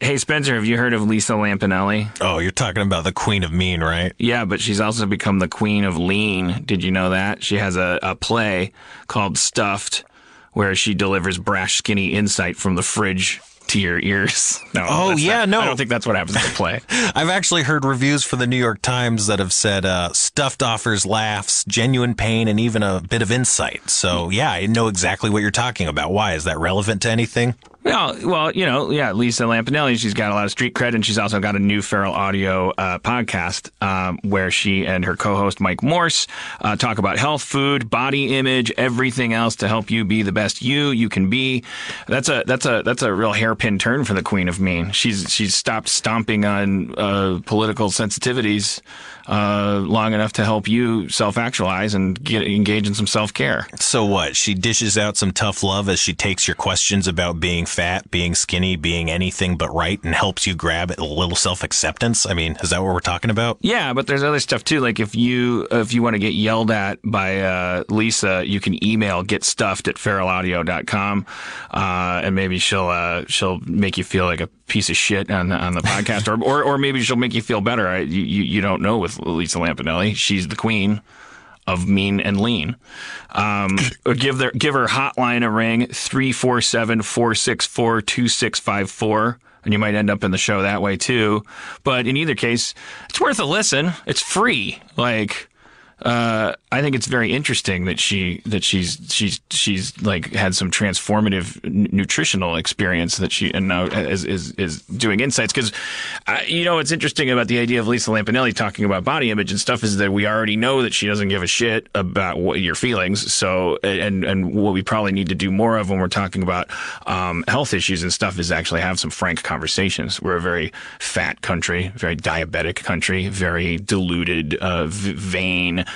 Hey, Spencer, have you heard of Lisa Lampanelli? Oh, you're talking about the Queen of Mean, right? Yeah, but she's also become the Queen of Lean. Did you know that? She has a play called Stuffed where she delivers brash, skinny insight from the fridge to your ears. No, I don't think that's what happens in the play. I've actually heard reviews for the New York Times that have said Stuffed offers laughs, genuine pain, and even a bit of insight. So, yeah, I know exactly what you're talking about. Why? Is that relevant to anything? Well, Lisa Lampanelli, she's got a lot of street cred, and she's also got a new Feral Audio podcast where she and her co-host Mike Morse talk about health, food, body image, everything else to help you be the best you can be. That's a real hairpin turn for the Queen of Mean. She's stopped stomping on political sensitivities long enough to help you self-actualize and engage in some self-care. So what? She dishes out some tough love as she takes your questions about being fat, being skinny, being anything but right, and helps you grab a little self-acceptance? I mean, is that what we're talking about? Yeah, but there's other stuff too. Like if you want to get yelled at by Lisa, you can email getstuffed@feralaudio.com, and maybe she'll make you feel like a piece of shit on the podcast, or maybe she'll make you feel better. You don't know with Lisa Lampanelli. She's the queen of mean and lean. Or give her hotline a ring, 347-464-2654. And you might end up in the show that way too. But in either case, it's worth a listen. It's free. I think it's very interesting that she's like had some transformative nutritional experience that she and now is doing insights, because what's interesting about the idea of Lisa Lampanelli talking about body image and stuff is that we already know that she doesn't give a shit about what your feelings. So and what we probably need to do more of when we're talking about health issues and stuff is actually have some frank conversations. We're a very fat country, very diabetic country, very deluded, vain,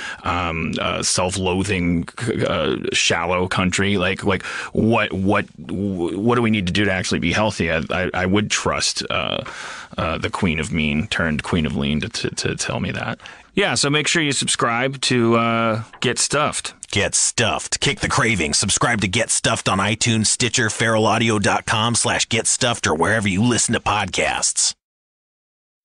self-loathing, shallow country. Like what do we need to do to actually be healthy? I would trust the Queen of Mean turned Queen of Lean to tell me that. Yeah, so make sure you subscribe to Get Stuffed. Get Stuffed. Kick the craving. Subscribe to Get Stuffed on iTunes, Stitcher, feralaudio.com/getstuffed, or wherever you listen to podcasts.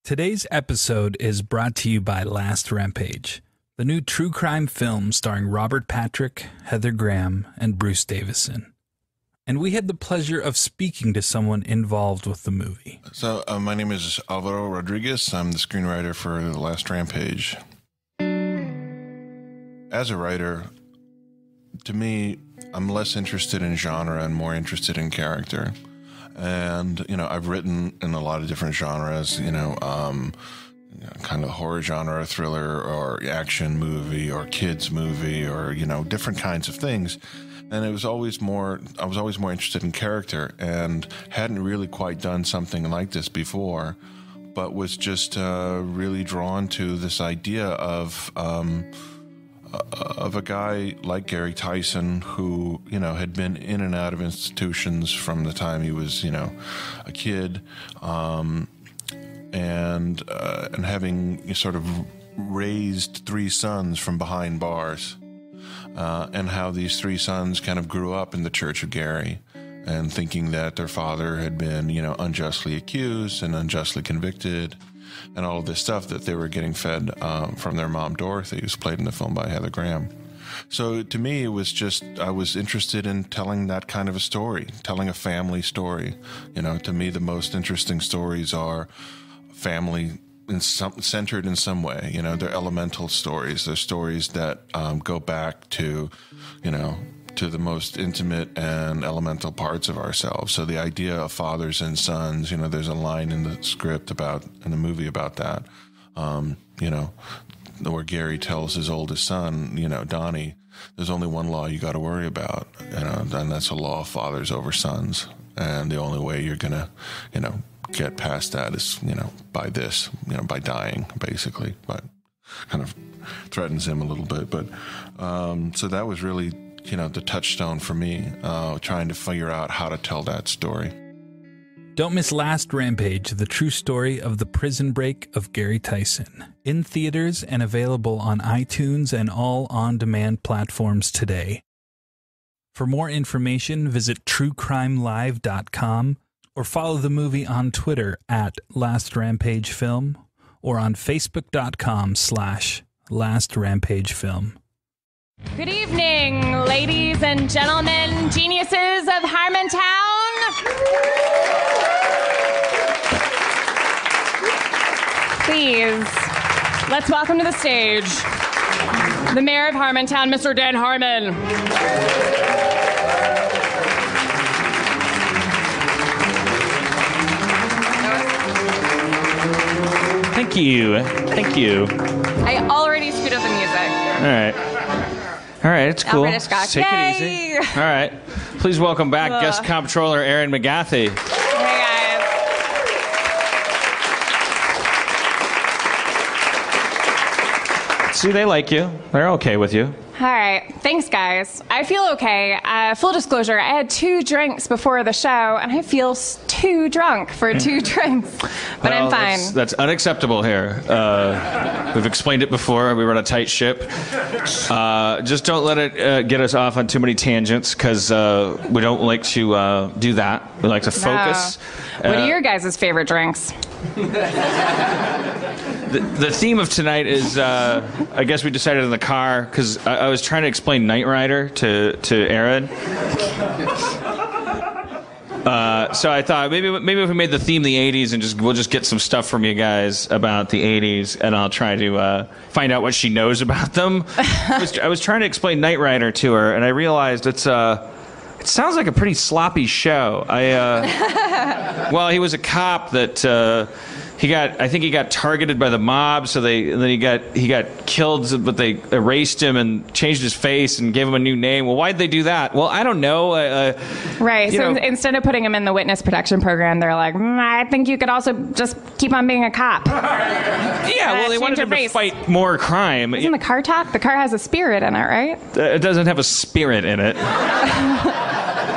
Today's episode is brought to you by Last Rampage, the new true crime film starring Robert Patrick, Heather Graham, and Bruce Davison. And we had the pleasure of speaking to someone involved with the movie. So, my name is Alvaro Rodriguez. I'm the screenwriter for The Last Rampage. As a writer, to me, I'm less interested in genre and more interested in character. And, I've written in a lot of different genres, kind of horror genre, thriller, or action movie, or kids movie, or, different kinds of things. And I was always more interested in character, and hadn't really quite done something like this before, but was just really drawn to this idea of a guy like Gary Tyson who, had been in and out of institutions from the time he was, a kid, and having sort of raised three sons from behind bars, and how these three sons kind of grew up in the Church of Gary and thinking that their father had been, unjustly accused and unjustly convicted, and all of this stuff that they were getting fed from their mom, Dorothy, who's played in the film by Heather Graham. So to me, it was just, I was interested in telling that kind of a story, telling a family story. To me, the most interesting stories are family centered in some way. They're elemental stories. They're stories that go back to, to the most intimate and elemental parts of ourselves. So the idea of fathers and sons, there's a line in the script in the movie about that, where Gary tells his oldest son, Donnie, there's only one law you got to worry about, and that's a law of fathers over sons. And the only way you're going to, get past that is, by this, by dying, basically. But kind of threatens him a little bit. But so that was really, the touchstone for me, trying to figure out how to tell that story. Don't miss Last Rampage, the true story of the prison break of Gary Tyson. In theaters and available on iTunes and all on-demand platforms today. For more information, visit truecrimelive.com or follow the movie on Twitter at Last Rampage Film or on Facebook.com/Last Rampage Film. Good evening, ladies and gentlemen, geniuses of Harmontown. Please, let's welcome to the stage the mayor of Harmontown, Mr. Dan Harmon. Thank you. Thank you. I already screwed up the music. All right, it's cool. British Scotch. Take Yay! it easy. All right. Please welcome back guest comptroller Erin McGathy. Hey, guys. See, they like you. They're okay with you. All right. Thanks, guys. I feel okay. Full disclosure, I had 2 drinks before the show, and I feel too drunk for 2 drinks. But I'm fine. That's unacceptable here. We've explained it before. We run a tight ship. Just don't let it get us off on too many tangents, because we don't like to do that. We like to focus. No. What are your guys' favorite drinks? The theme of tonight is, I guess we decided in the car, because I was trying to explain Knight Rider to Aaron. So I thought maybe if we made the theme the 80s and we'll just get some stuff from you guys about the 80s, and I'll try to find out what she knows about them. I was trying to explain Knight Rider to her, and I realized it sounds like a pretty sloppy show. Well, he was a cop that I think he got targeted by the mob, so then he got killed, but they erased him and changed his face and gave him a new name. Well, why'd they do that? Well, I don't know. Right. So instead of putting him in the witness protection program, they're like, I think you could also just keep on being a cop. Yeah. Well, they wanted him to fight more crime. Isn't the car talk? The car has a spirit in it, right? It doesn't have a spirit in it.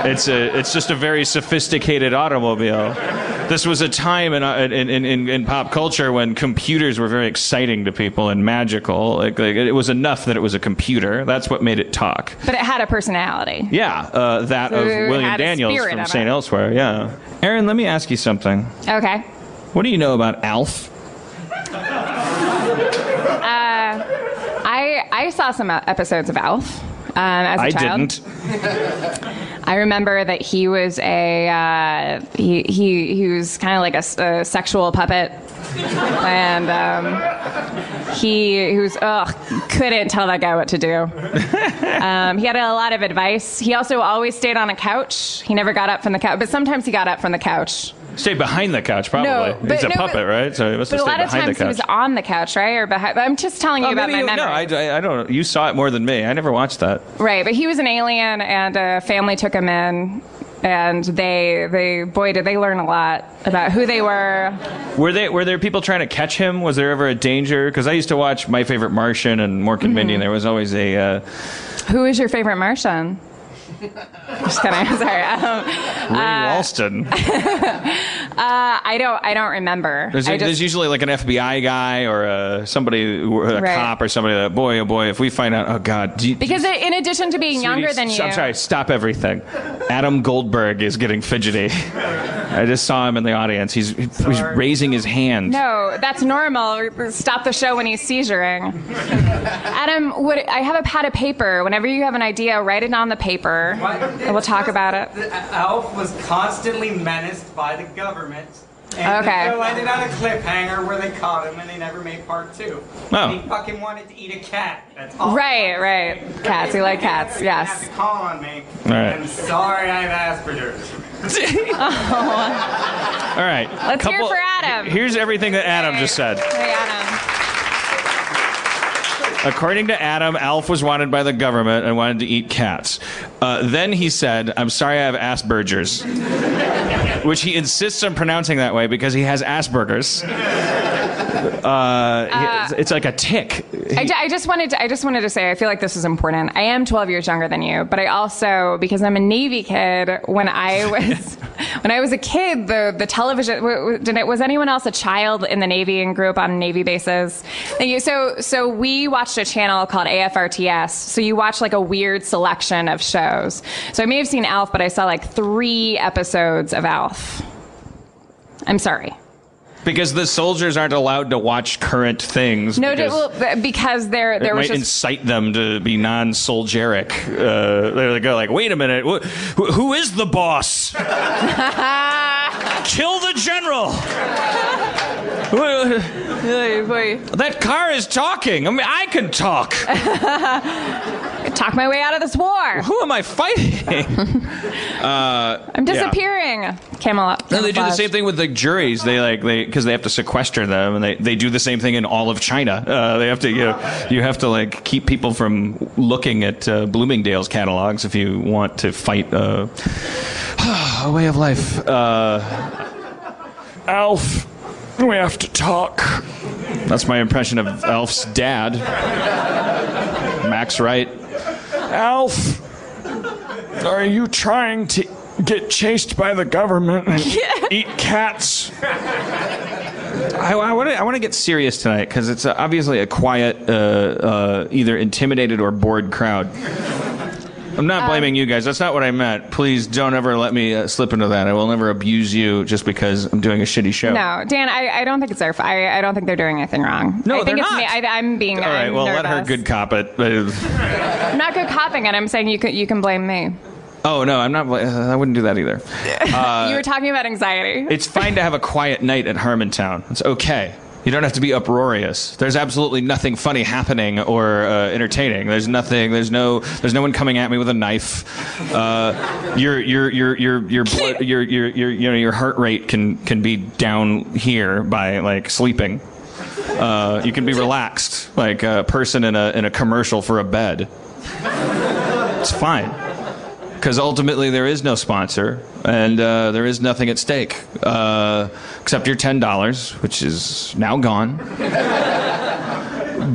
It's just a very sophisticated automobile. This was a time in pop culture when computers were very exciting to people and magical. Like it was enough that it was a computer. That's what made it talk. But it had a personality. Yeah, that of William Daniels from St. Elsewhere. Yeah. Aaron, let me ask you something. Okay. What do you know about Alf? I saw some episodes of Alf as a child. I didn't. I remember that he was he was kind of like a sexual puppet, and he was couldn't tell that guy what to do. He had a lot of advice. He also always stayed on a couch. He never got up from the couch, but sometimes he got up from the couch. Stayed behind the couch, probably. No, He's a puppet, right? So he must have stayed behind the couch. But a lot of times he was on the couch, right? Or behind. I'm just telling you about my memory. No, I don't. You saw it more than me. I never watched that. Right, but he was an alien, and a family took him in, and boy, did they learn a lot about who they were. Were there people trying to catch him? Was there ever a danger? Because I used to watch My Favorite Martian and Mork and Mindy, and there was always a. Who is your favorite Martian? Just kidding. Sorry. Ray Walston. I don't remember. There's usually like an FBI guy or a cop or somebody that, boy, oh boy, if we find out, oh God. Because in addition to being younger than you. I'm sorry, stop everything. Adam Goldberg is getting fidgety. I just saw him in the audience. He's raising his hand. No, that's normal. Stop the show when he's seizuring. Adam, I have a pad of paper. Whenever you have an idea, write it on the paper. And we'll talk about it. Alf was constantly menaced by the government. And the show ended on a cliffhanger where they caught him and they never made part 2. Oh. And he fucking wanted to eat a cat. That's all. Right. Cats. You like cats, yes. You have to call on me. All right. I'm sorry I have Asperger's. All right. Let's hear for Adam. Here's everything that Adam just said. Hey, Adam. According to Adam, Alf was wanted by the government and wanted to eat cats. Then he said, I'm sorry I have Asperger's. Which he insists on pronouncing that way because he has Asperger's. It's like a tick. I just wanted to say I feel like this is important. I am 12 years younger than you, but I also, because I'm a Navy kid, when I was a kid, the television, was anyone else a child in the Navy and grew up on Navy bases? So we watched a channel called AFRTS. So you watch like a weird selection of shows. So I may have seen Alf, but I saw like 3 episodes of Alf. I'm sorry. Because the soldiers aren't allowed to watch current things. No, because there it was might just incite them to be non-soldieric. They go like, wait a minute, who is the boss? Kill the general. That car is talking. I mean, I can talk. Talk my way out of this war. Who am I fighting? I'm disappearing. Yeah. Camelot. No, they do the same thing with the juries. Because they have to sequester them, and they do the same thing in all of China. They have to, you have to like keep people from looking at Bloomingdale's catalogs if you want to fight a way of life. Alf, we have to talk. That's my impression of Alf's dad, Max Wright. Alf, are you trying to get chased by the government and eat cats? I want to get serious tonight because it's obviously a quiet, either intimidated or bored crowd. I'm not blaming you guys. That's not what I meant. Please don't ever let me slip into that. I will never abuse you just because I'm doing a shitty show. No, Dan, I don't think it's their fault. I don't think they're doing anything wrong. No, I think they're it's not. Me. I'm being all right, well, nervous. let her good cop it. I'm not good copping it. I'm saying you can blame me. Oh, no, I'm not. I wouldn't do that either. You were talking about anxiety. It's fine to have a quiet night at Harmontown. It's okay. You don't have to be uproarious. There's absolutely nothing funny happening or entertaining. There's nothing. There's no one coming at me with a knife. Your blood, your heart rate can be down here by like sleeping. You can be relaxed like a person in a commercial for a bed. It's fine. Because ultimately there is no sponsor, and there is nothing at stake, except your $10, which is now gone.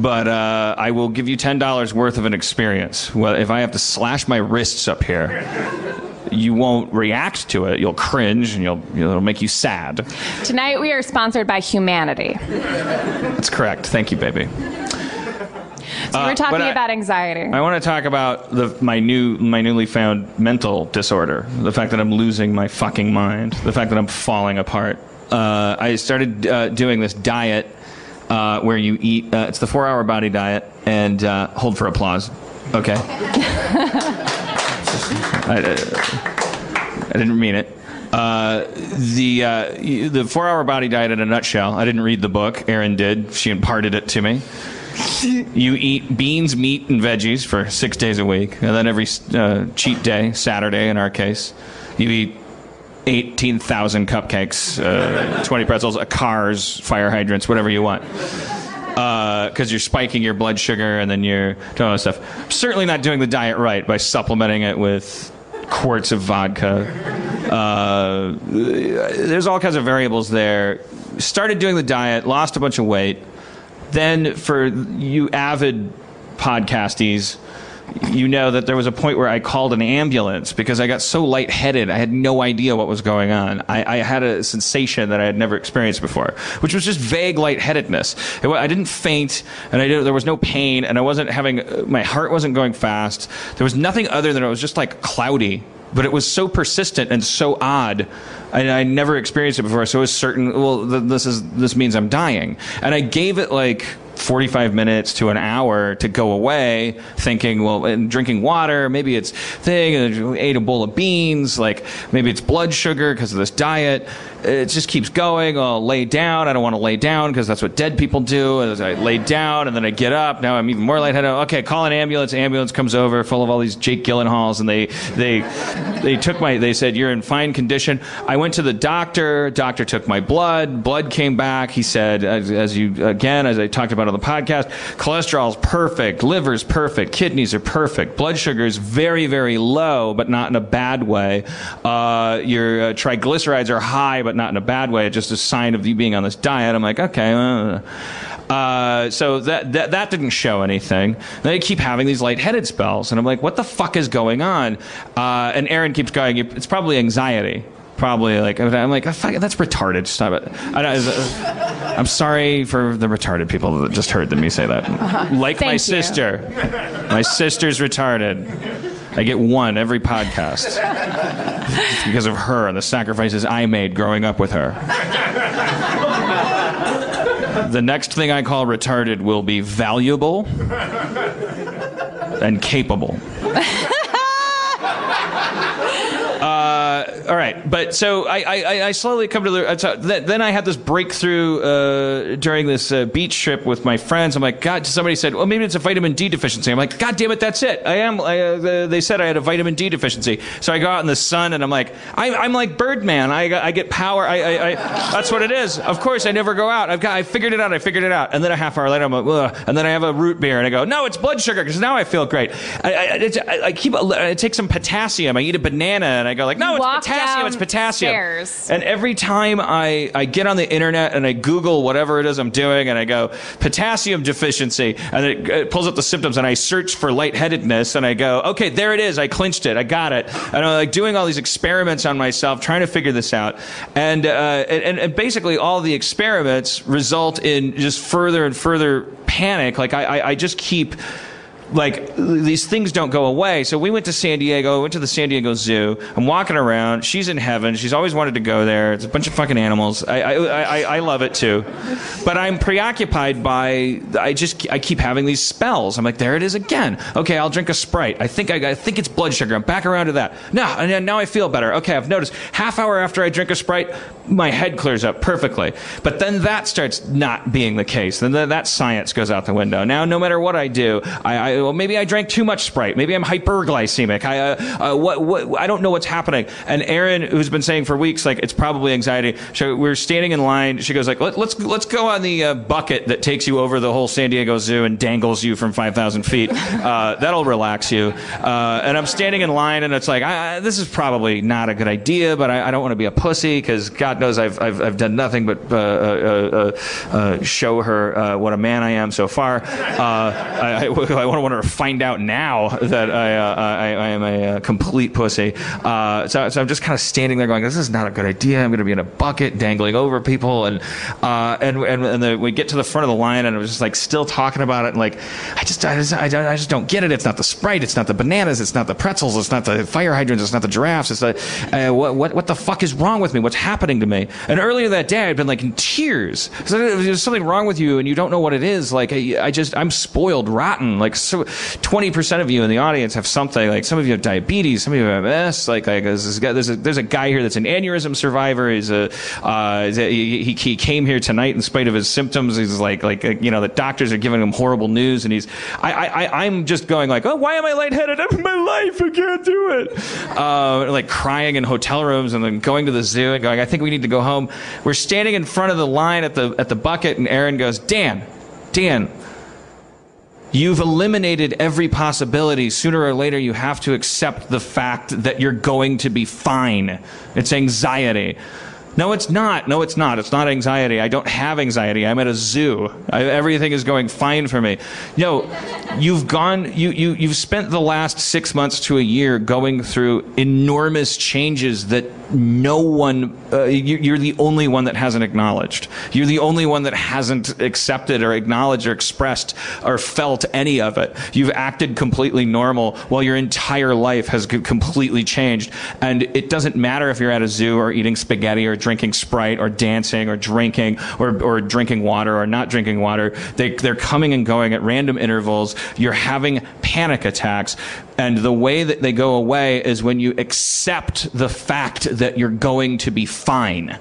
But I will give you $10 worth of an experience. Well, if I have to slash my wrists up here, you won't react to it. You'll cringe, and it'll make you sad. Tonight we are sponsored by Humanity. That's correct. Thank you, baby. So we're talking about anxiety. I want to talk about my newly found mental disorder. The fact that I'm losing my fucking mind. The fact that I'm falling apart. I started doing this diet where you eat. It's the 4-hour body diet, and hold for applause. Okay. I didn't mean it. The 4-hour body diet in a nutshell. I didn't read the book. Erin did. She imparted it to me. You eat beans, meat, and veggies for 6 days a week. And then every cheat day, Saturday in our case, you eat 18,000 cupcakes, 20 pretzels, cars, fire hydrants, whatever you want. Because you're spiking your blood sugar and then you're doing all that stuff. I'm certainly not doing the diet right by supplementing it with quarts of vodka. There's all kinds of variables there. Started doing the diet, lost a bunch of weight. Then for you avid podcasties, you know that there was a point where I called an ambulance because I got so lightheaded. I had no idea what was going on. I had a sensation that I had never experienced before, which was just vague lightheadedness. I didn't faint, and there was no pain, and I wasn't my heart wasn't going fast. There was nothing other than it was just like cloudy. But it was so persistent and so odd. I never experienced it before, so I was certain, well, this means I'm dying. And I gave it like 45 minutes to an hour to go away, thinking, well, and drinking water, maybe it's and ate a bowl of beans, like maybe it's blood sugar because of this diet. It just keeps going. I'll lay down. I don't want to lay down because that's what dead people do. And I lay down and then I get up. Now I'm even more lightheaded. Okay, call an ambulance. Ambulance comes over, full of all these Jake Gyllenhaals, and they said you're in fine condition. I went to the doctor. Doctor took my blood. Blood came back. He said, as I talked about on the podcast, cholesterol's perfect, liver's perfect, kidneys are perfect, blood sugar is very, very low, but not in a bad way. Your triglycerides are high, but not in a bad way. It's just a sign of you being on this diet. I'm like, okay. So that didn't show anything. Then I keep having these lightheaded spells, and I'm like, what the fuck is going on? And Erin keeps going, it's probably anxiety. Probably like, I'm like, fuck, that's retarded. Stop it. I'm sorry for the retarded people that just heard me say that. Like my sister. My sister's retarded. I get one every podcast. It's because of her and the sacrifices I made growing up with her. The next thing I call retarded will be valuable and capable. All right, but so I slowly come to then I had this breakthrough during this beach trip with my friends. I'm like, God, somebody said, well, maybe it's a vitamin D deficiency. I'm like, God damn it, that's it. They said I had a vitamin D deficiency. So I go out in the sun and I'm like, I'm like Birdman. I get power. That's what it is. Of course, I never go out. I figured it out. And then a half hour later, I'm like, ugh. And then I have a root beer and I go, no, it's blood sugar because now I feel great. I take some potassium. I eat a banana and I go like, no, it's potassium. Stairs. And every time I get on the internet and I Google whatever it is I'm doing and I go potassium deficiency and it pulls up the symptoms and I search for lightheadedness and I go, okay, there it is. I clinched it. I got it. And I'm like doing all these experiments on myself, trying to figure this out. And basically all the experiments result in just further and further panic. Like I just keep... Like, these things don't go away. So we went to San Diego, went to the San Diego Zoo. I'm walking around. She's in heaven. She's always wanted to go there. It's a bunch of fucking animals. I love it, too. But I'm preoccupied by, I keep having these spells. I'm like, there it is again. Okay, I'll drink a Sprite. I think it's blood sugar. I'm back around to that. Now I feel better. Okay, I've noticed half hour after I drink a Sprite, my head clears up perfectly. But then that starts not being the case. Then that science goes out the window. Now, no matter what I do, well, maybe I drank too much Sprite. Maybe I'm hyperglycemic. I don't know what's happening. And Erin, who's been saying for weeks, like, it's probably anxiety. So we're standing in line. She goes like, let's go on the bucket that takes you over the whole San Diego Zoo and dangles you from 5,000 feet. That'll relax you. And I'm standing in line, and it's like, this is probably not a good idea, but I don't want to be a pussy because God knows I've done nothing but show her what a man I am so far. I want to find out now that I am a complete pussy. So I'm just kind of standing there going, this is not a good idea. I'm going to be in a bucket dangling over people. And we get to the front of the line, and I was just like still talking about it. And like, I just don't get it. It's not the Sprite. It's not the bananas. It's not the pretzels. It's not the fire hydrants. It's not the giraffes. It's what the fuck is wrong with me? What's happening to me? And earlier that day, I'd been like in tears. So there's something wrong with you, and you don't know what it is. Like I'm spoiled rotten. Like, so 20% of you in the audience have something. Like, some of you have diabetes, some of you have MS. Like there's a guy here that's an aneurysm survivor. He came here tonight in spite of his symptoms. He's like the doctors are giving him horrible news, and I'm just going like, oh, why am I lightheaded? I'm in my life. I can't do it. Like crying in hotel rooms, and then going to the zoo and going, I think we need to go home. We're standing in front of the line at the bucket, and Erin goes, Dan, you've eliminated every possibility. Sooner or later, you have to accept the fact that you're going to be fine. It's anxiety. No, it's not. It's not anxiety. I don't have anxiety. I'm at a zoo. Everything is going fine for me. You've spent the last 6 months to a year going through enormous changes that no one, you're the only one that hasn't acknowledged. You're the only one that hasn't accepted or acknowledged or expressed or felt any of it. You've acted completely normal while your entire life has completely changed. And it doesn't matter if you're at a zoo or eating spaghetti or drinking Sprite or dancing or drinking or drinking water or not drinking water. They're coming and going at random intervals. You're having panic attacks. And the way that they go away is when you accept the fact that you're going to be fine.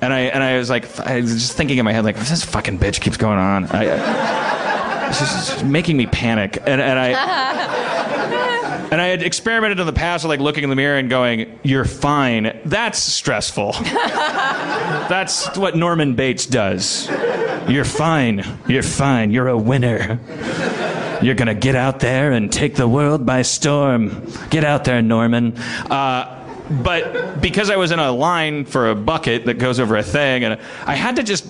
And I was like, I was just thinking in my head, like, this fucking bitch keeps going on. It's just making me panic. And I had experimented in the past with like looking in the mirror and going, you're fine. That's stressful. That's what Norman Bates does. You're fine. You're fine. You're a winner. You're going to get out there and take the world by storm. Get out there, Norman. But because I was in a line for a bucket that goes over a thing, and I had to just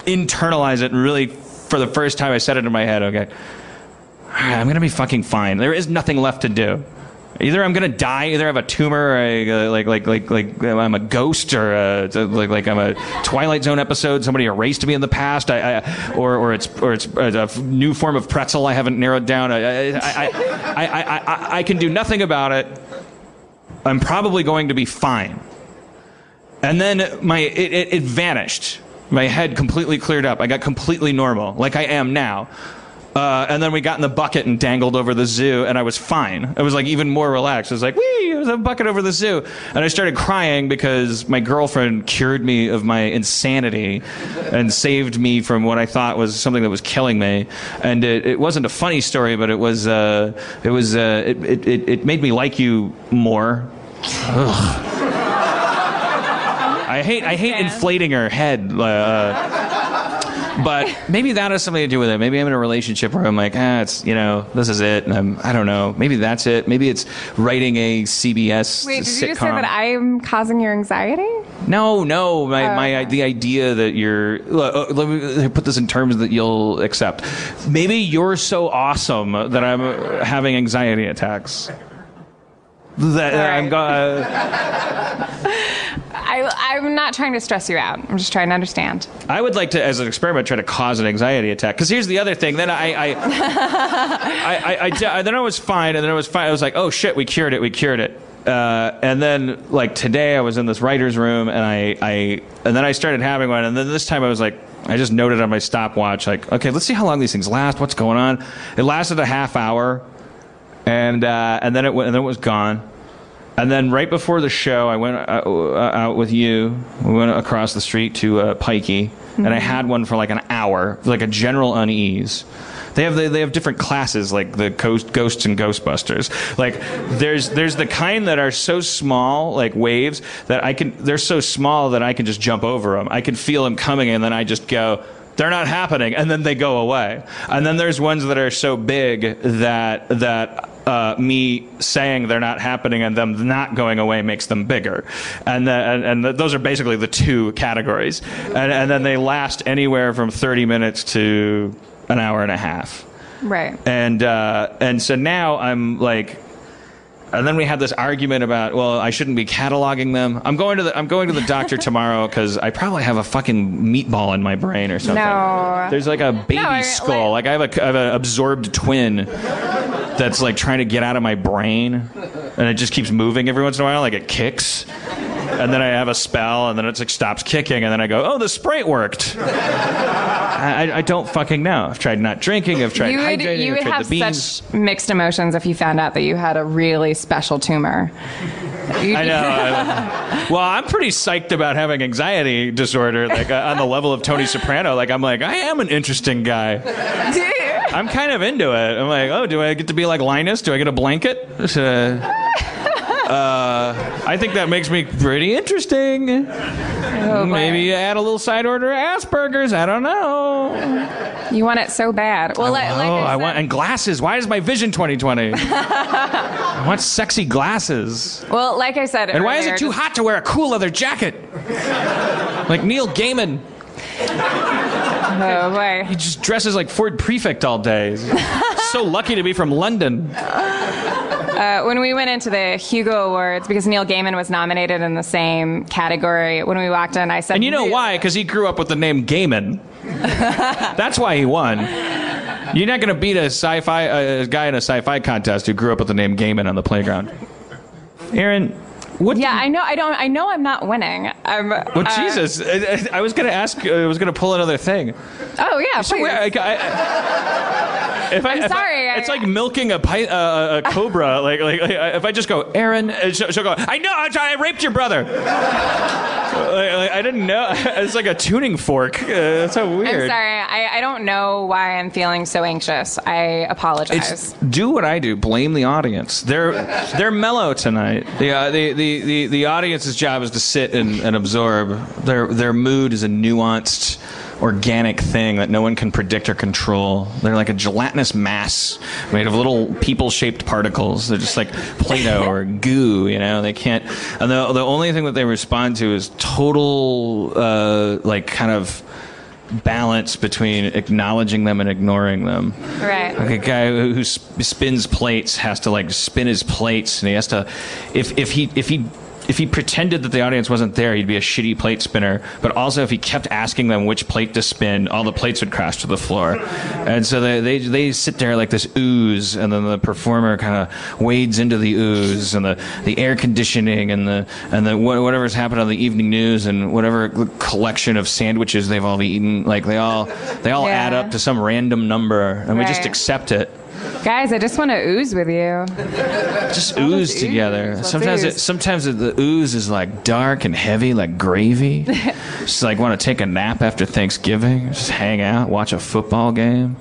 internalize it and really, for the first time, I said it in my head, okay, I'm going to be fucking fine. There is nothing left to do. Either I'm gonna die, either I have a tumor, or like I'm a ghost, or like I'm a Twilight Zone episode. Somebody erased me in the past, or it's a new form of pretzel I haven't narrowed down. I can do nothing about it. I'm probably going to be fine. And then it vanished. My head completely cleared up. I got completely normal, like I am now. And then we got in the bucket and dangled over the zoo, and I was fine. I was like even more relaxed. I was like, wee, it was a bucket over the zoo. And I started crying because my girlfriend cured me of my insanity and saved me from what I thought was something that was killing me. And it wasn't a funny story, but it made me like you more. Ugh. I hate inflating her head. But maybe that has something to do with it. Maybe I'm in a relationship where I'm like, it's, this is it. And I don't know. Maybe that's it. Maybe it's writing a CBS Wait, did sitcom. you just say that I'm causing your anxiety? No. The idea that you're... let me put this in terms that you'll accept. Maybe you're so awesome that I'm having anxiety attacks. I'm not trying to stress you out. I'm just trying to understand. I would like to, as an experiment, try to cause an anxiety attack. Because here's the other thing. Then then I was fine, and then I was like, oh shit, we cured it. And then like today, I was in this writer's room, and then I started having one, and then this time I was like, I just noted on my stopwatch, like, okay, let's see how long these things last. What's going on? It lasted a half hour, and then it was gone. And then right before the show, I went out with you. We went across the street to Pikey, and I had one for like an hour, like a general unease. They have different classes, like the ghosts and Ghostbusters. Like there's the kind that are so small, like waves, that they're so small that I can just jump over them. I can feel them coming, and then I just go, they're not happening, and then they go away. And then there's ones that are so big that me saying they're not happening and them not going away makes them bigger. And those are basically the two categories. And then they last anywhere from 30 minutes to an hour and a half. Right. And so now I'm like... And then we had this argument about, well, I shouldn't be cataloging them. I'm going to the doctor tomorrow because I probably have a fucking meatball in my brain or something. No. There's like a baby skull. Like I have an absorbed twin that's like trying to get out of my brain, and it just keeps moving every once in a while, like it kicks. And then I have a spell, and then it like stops kicking, and then I go, oh, the Sprite worked. I don't fucking know. I've tried not drinking. I've tried hydrating. I've tried the beans. You would have such mixed emotions if you found out that you had a really special tumor. I know. Well, I'm pretty psyched about having anxiety disorder, like on the level of Tony Soprano. Like I'm like, I am an interesting guy. I'm kind of into it. I'm like, oh, do I get to be like Linus? Do I get a blanket? I think that makes me pretty interesting. Maybe add a little side order of Asperger's. I don't know. You want it so bad. Well, I want and glasses. Why is my vision 20/20? I want sexy glasses. Well, like I said, and why is it too hot to wear a cool leather jacket? Like Neil Gaiman. Oh boy. He just dresses like Ford Prefect all day. He's so lucky to be from London. When we went into the Hugo Awards, because Neil Gaiman was nominated in the same category, when we walked in, I said... And you know why? Because he grew up with the name Gaiman. That's why he won. You're not going to beat a guy in a sci-fi contest who grew up with the name Gaiman on the playground. Aaron... I know I'm not winning. Jesus. I was going to ask, I was going to pull another thing. Oh, yeah, please. I'm sorry. It's like milking a cobra. Like if I just go, Aaron, she'll go, I know, I raped your brother. I didn't know. It's like a tuning fork. That's so weird. I'm sorry. I don't know why I'm feeling so anxious. I apologize. Do what I do. Blame the audience. They're mellow tonight. The audience's job is to sit and absorb. Their mood is a nuanced, organic thing that no one can predict or control. They're like a gelatinous mass made of little people-shaped particles. They're just like Play-Doh or goo, They can't... And the only thing that they respond to is total, kind of balance between acknowledging them and ignoring them. Right. Like a guy who spins plates has to like spin his plates, and he has to, if he pretended that the audience wasn't there, he'd be a shitty plate spinner. But also, if he kept asking them which plate to spin, all the plates would crash to the floor. And so they sit there like this ooze, and then the performer kind of wades into the ooze, and the air conditioning, and the whatever's happened on the evening news, and whatever collection of sandwiches they've all eaten. Like they all add up to some random number, and we just accept it. Guys, I just want to ooze with you. Just ooze together. Sometimes the ooze is like dark and heavy, like gravy. Just like want to take a nap after Thanksgiving. Just hang out, watch a football game.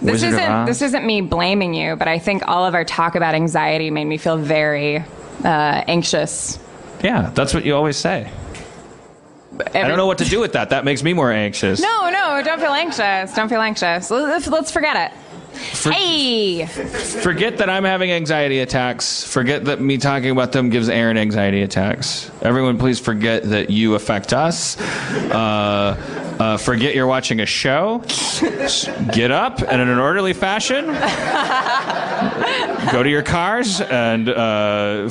This isn't me blaming you, but I think all of our talk about anxiety made me feel very anxious. Yeah, that's what you always say. I don't know what to do with that. That makes me more anxious. No, don't feel anxious. Don't feel anxious. Let's forget it. Forget that I'm having anxiety attacks. Forget that me talking about them gives Aaron anxiety attacks. Everyone, please forget that you affect us. Forget you're watching a show. Get up and in an orderly fashion, go to your cars and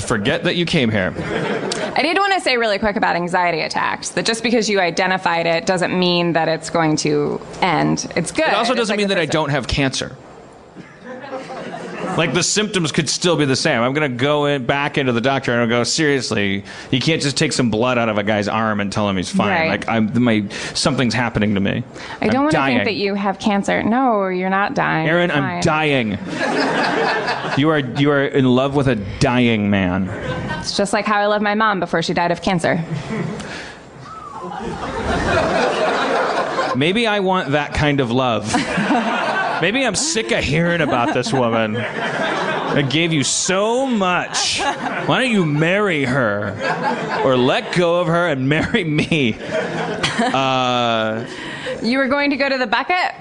forget that you came here. I did want to say really quick about anxiety attacks, that just because you identified it doesn't mean that it's going to end. It's good. It also doesn't mean that I don't have cancer. Like, the symptoms could still be the same. I'm going to go back into the doctor and I'll go, seriously, you can't just take some blood out of a guy's arm and tell him he's fine. Right. Like, something's happening to me. I don't want to think that you have cancer. No, you're not dying. Aaron, I'm dying. You are in love with a dying man. It's just like how I love my mom before she died of cancer. Maybe I want that kind of love. Maybe I'm sick of hearing about this woman. I gave you so much. Why don't you marry her? Or let go of her and marry me? You were going to go to the bucket?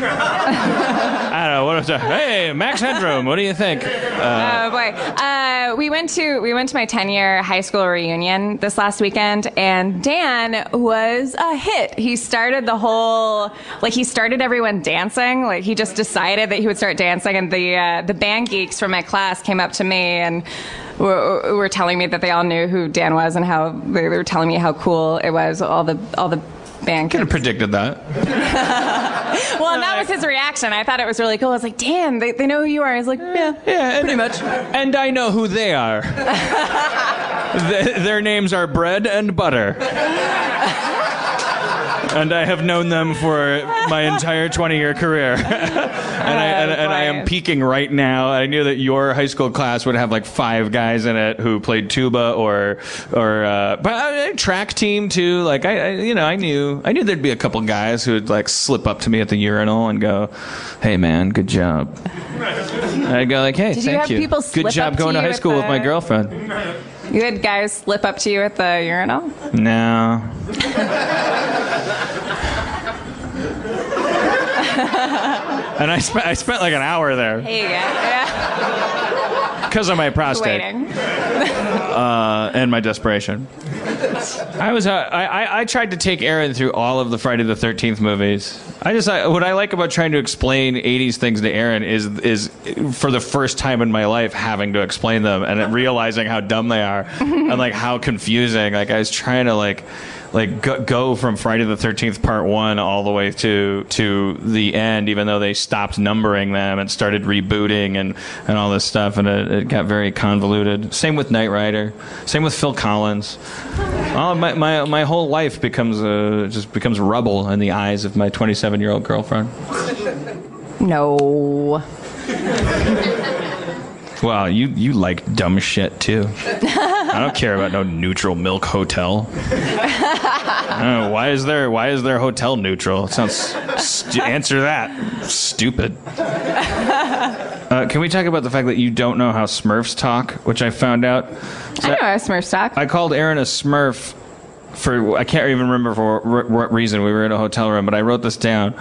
I don't know. What was that? Hey, Max Headroom. What do you think? Oh boy, we went to my 10-year high school reunion this last weekend, and Dan was a hit. He started he started everyone dancing. Like, he just decided that he would start dancing, and the band geeks from my class came up to me and were telling me that they all knew who Dan was, and how they were telling me how cool it was. All the band could have predicted that. Well, and that was his reaction. I thought it was really cool. I was like, damn, they know who you are. I was like, yeah, pretty much. And I know who they are. Their names are Bread and Butter. And I have known them for my entire 20-year career. and I am peaking right now. I knew that your high school class would have like 5 guys in it who played tuba or but track team too. Like I knew there'd be a couple guys who would like slip up to me at the urinal and go, "Hey man, good job." I'd go like, "Hey, thank you. Good job going to high school with my girlfriend." You had guys slip up to you at the urinal? No. And I spent like an hour there. Hey, yeah. Because of my prostate. Waiting. And my desperation. I tried to take Aaron through all of the Friday the 13th movies. What I like about trying to explain 80s things to Aaron is for the first time in my life having to explain them and realizing how dumb they are and like how confusing. Like, I was trying to go from Friday the 13th Part 1 all the way to the end, even though they stopped numbering them and started rebooting and all this stuff, and it got very convoluted. Same with Knight Rider. Same with Phil Collins. My whole life becomes rubble in the eyes of my 27-year-old girlfriend. No. Wow, you like dumb shit too. I don't care about no neutral milk hotel. I don't know, why is their hotel neutral? It sounds answer that. Stupid. Can we talk about the fact that you don't know how Smurfs talk, which I found out? I know how Smurfs talk. I called Aaron a Smurf for I can't even remember for what reason. We were in a hotel room, but I wrote this down.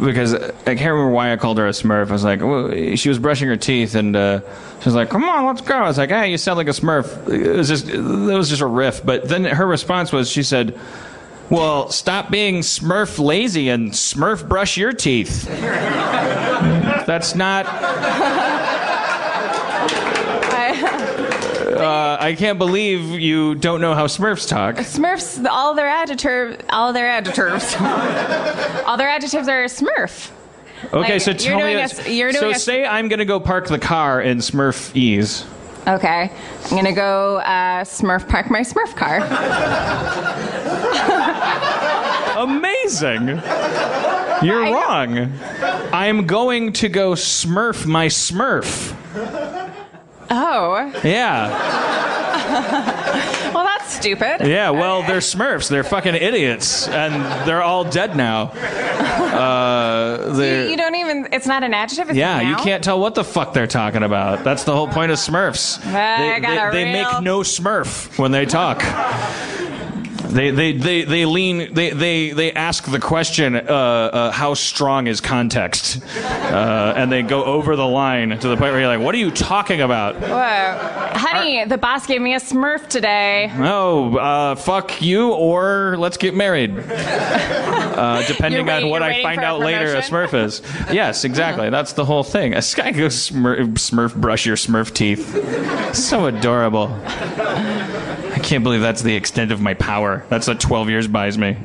Because I can't remember why I called her a Smurf. I was like, well, she was brushing her teeth, and she was like, "Come on, let's go." I was like, "Hey, you sound like a Smurf." It was just a riff. But then her response was, she said, Well, stop being Smurf lazy and Smurf brush your teeth. That's not... I can't believe you don't know how Smurfs talk. Smurfs, all their adjectives are Smurf. Okay, Like, so tell me. Say I'm going to go park the car in Smurf ease. Okay, I'm gonna go Smurf park my Smurf car. Amazing. You're wrong. I'm going to go Smurf my Smurf. Oh. Yeah. Well, that's stupid. Yeah, well, they're Smurfs. They're fucking idiots. And they're all dead now. You don't even, it's not an adjective? It's Yeah, a noun? you can't tell what the fuck they're talking about. That's the whole point of Smurfs. They make no Smurf when they talk. They ask the question, how strong is context? And they go over the line to the point where you're like, what are you talking about? Whoa. Honey, the boss gave me a Smurf today. Oh, fuck you or let's get married. Depending on what I find out later a Smurf is. Yes, exactly. That's the whole thing. This guy goes Smurf brush your Smurf teeth. So adorable. I can't believe that's the extent of my power. That's what 12 years buys me.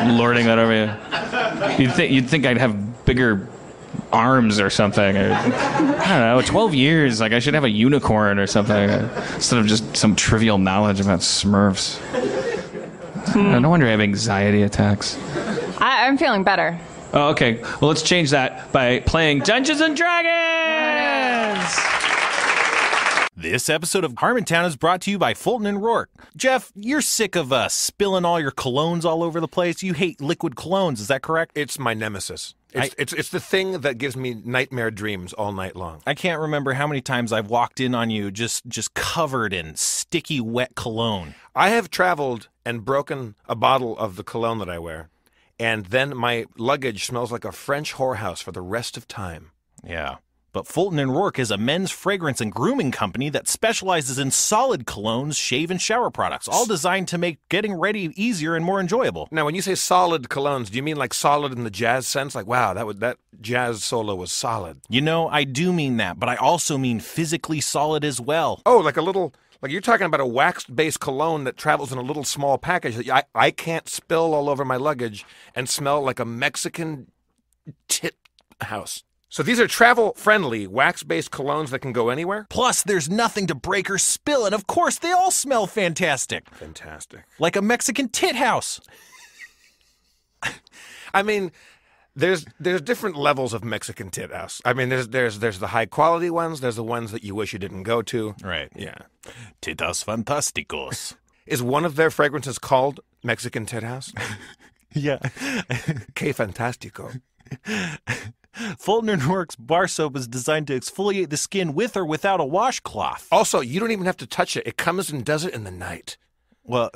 Lording that over you. You'd think I'd have bigger arms or something. Or, I don't know, 12 years. Like I should have a unicorn or something. Instead of just some trivial knowledge about Smurfs. No wonder I have anxiety attacks. I'm feeling better. Oh, okay. Well, let's change that by playing Dungeons and Dragons! This episode of Harmontown is brought to you by Fulton and Rourke. Jeff, you're sick of spilling all your colognes all over the place. You hate liquid colognes, is that correct? It's my nemesis. It's the thing that gives me nightmare dreams all night long. I can't remember how many times I've walked in on you just covered in sticky, wet cologne. I have traveled and broken a bottle of the cologne that I wear, and then my luggage smells like a French whorehouse for the rest of time. Yeah. But Fulton and Rourke is a men's fragrance and grooming company that specializes in solid colognes, shave, and shower products, all designed to make getting ready easier and more enjoyable. Now, when you say solid colognes, do you mean like solid in the jazz sense? Like, wow, that jazz solo was solid. You know, I do mean that, but I also mean physically solid as well. Oh, like you're talking about a wax-based cologne that travels in a little small package that I can't spill all over my luggage and smell like a Mexican tit house. So these are travel-friendly, wax-based colognes that can go anywhere? Plus, there's nothing to break or spill, and of course, they all smell fantastic. Fantastic. Like a Mexican tit house. I mean, there's different levels of Mexican tit house. I mean, there's the high-quality ones. There's the ones that you wish you didn't go to. Right. Yeah. Titas fantásticos. Is one of their fragrances called Mexican tit house? Yeah. Que fantástico. Fulton and Rourke's bar soap is designed to exfoliate the skin with or without a washcloth. Also, you don't even have to touch it. It comes and does it in the night. Well,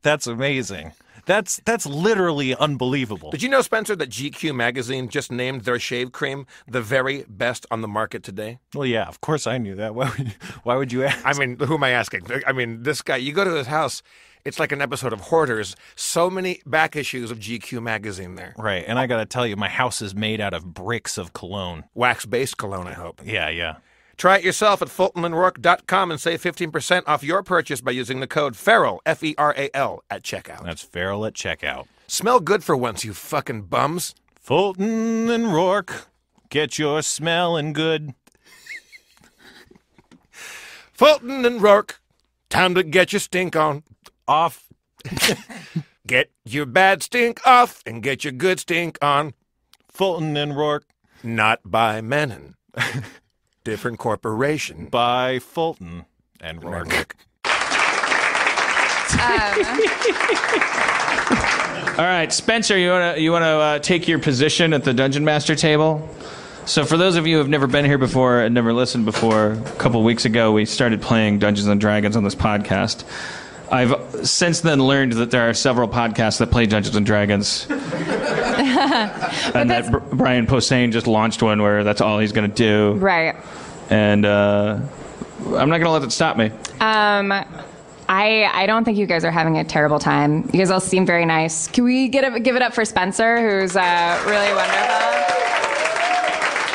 that's amazing. That's literally unbelievable. Did you know, Spencer, that GQ magazine just named their shave cream the very best on the market today? Well, yeah, of course I knew that. Why would you ask? I mean, who am I asking? I mean, this guy, you go to his house, it's like an episode of Hoarders. So many back issues of GQ magazine there. Right, and I got to tell you, my house is made out of bricks of cologne. Wax-based cologne, I hope. Yeah. Try it yourself at FultonandRourke.com and save 15% off your purchase by using the code FERAL, F-E-R-A-L, at checkout. That's feral at checkout. Smell good for once, you fucking bums. Fulton and Rourke, get your smelling good. Fulton and Rourke, time to get your stink on. Off. Get your bad stink off and get your good stink on. Fulton and Rourke. Not by Menon. Different corporation. By Fulton and Rourke. All right, Spencer, you wanna take your position at the Dungeon Master table? So for those of you who have never been here before and never listened before, a couple weeks ago we started playing Dungeons and Dragons on this podcast. I've since then learned that there are several podcasts that play Dungeons and Dragons. And that Brian Posehn just launched one where that's all he's going to do. Right. And I'm not going to let it stop me. I don't think you guys are having a terrible time. You guys all seem very nice. Can we give it up for Spencer, who's really wonderful?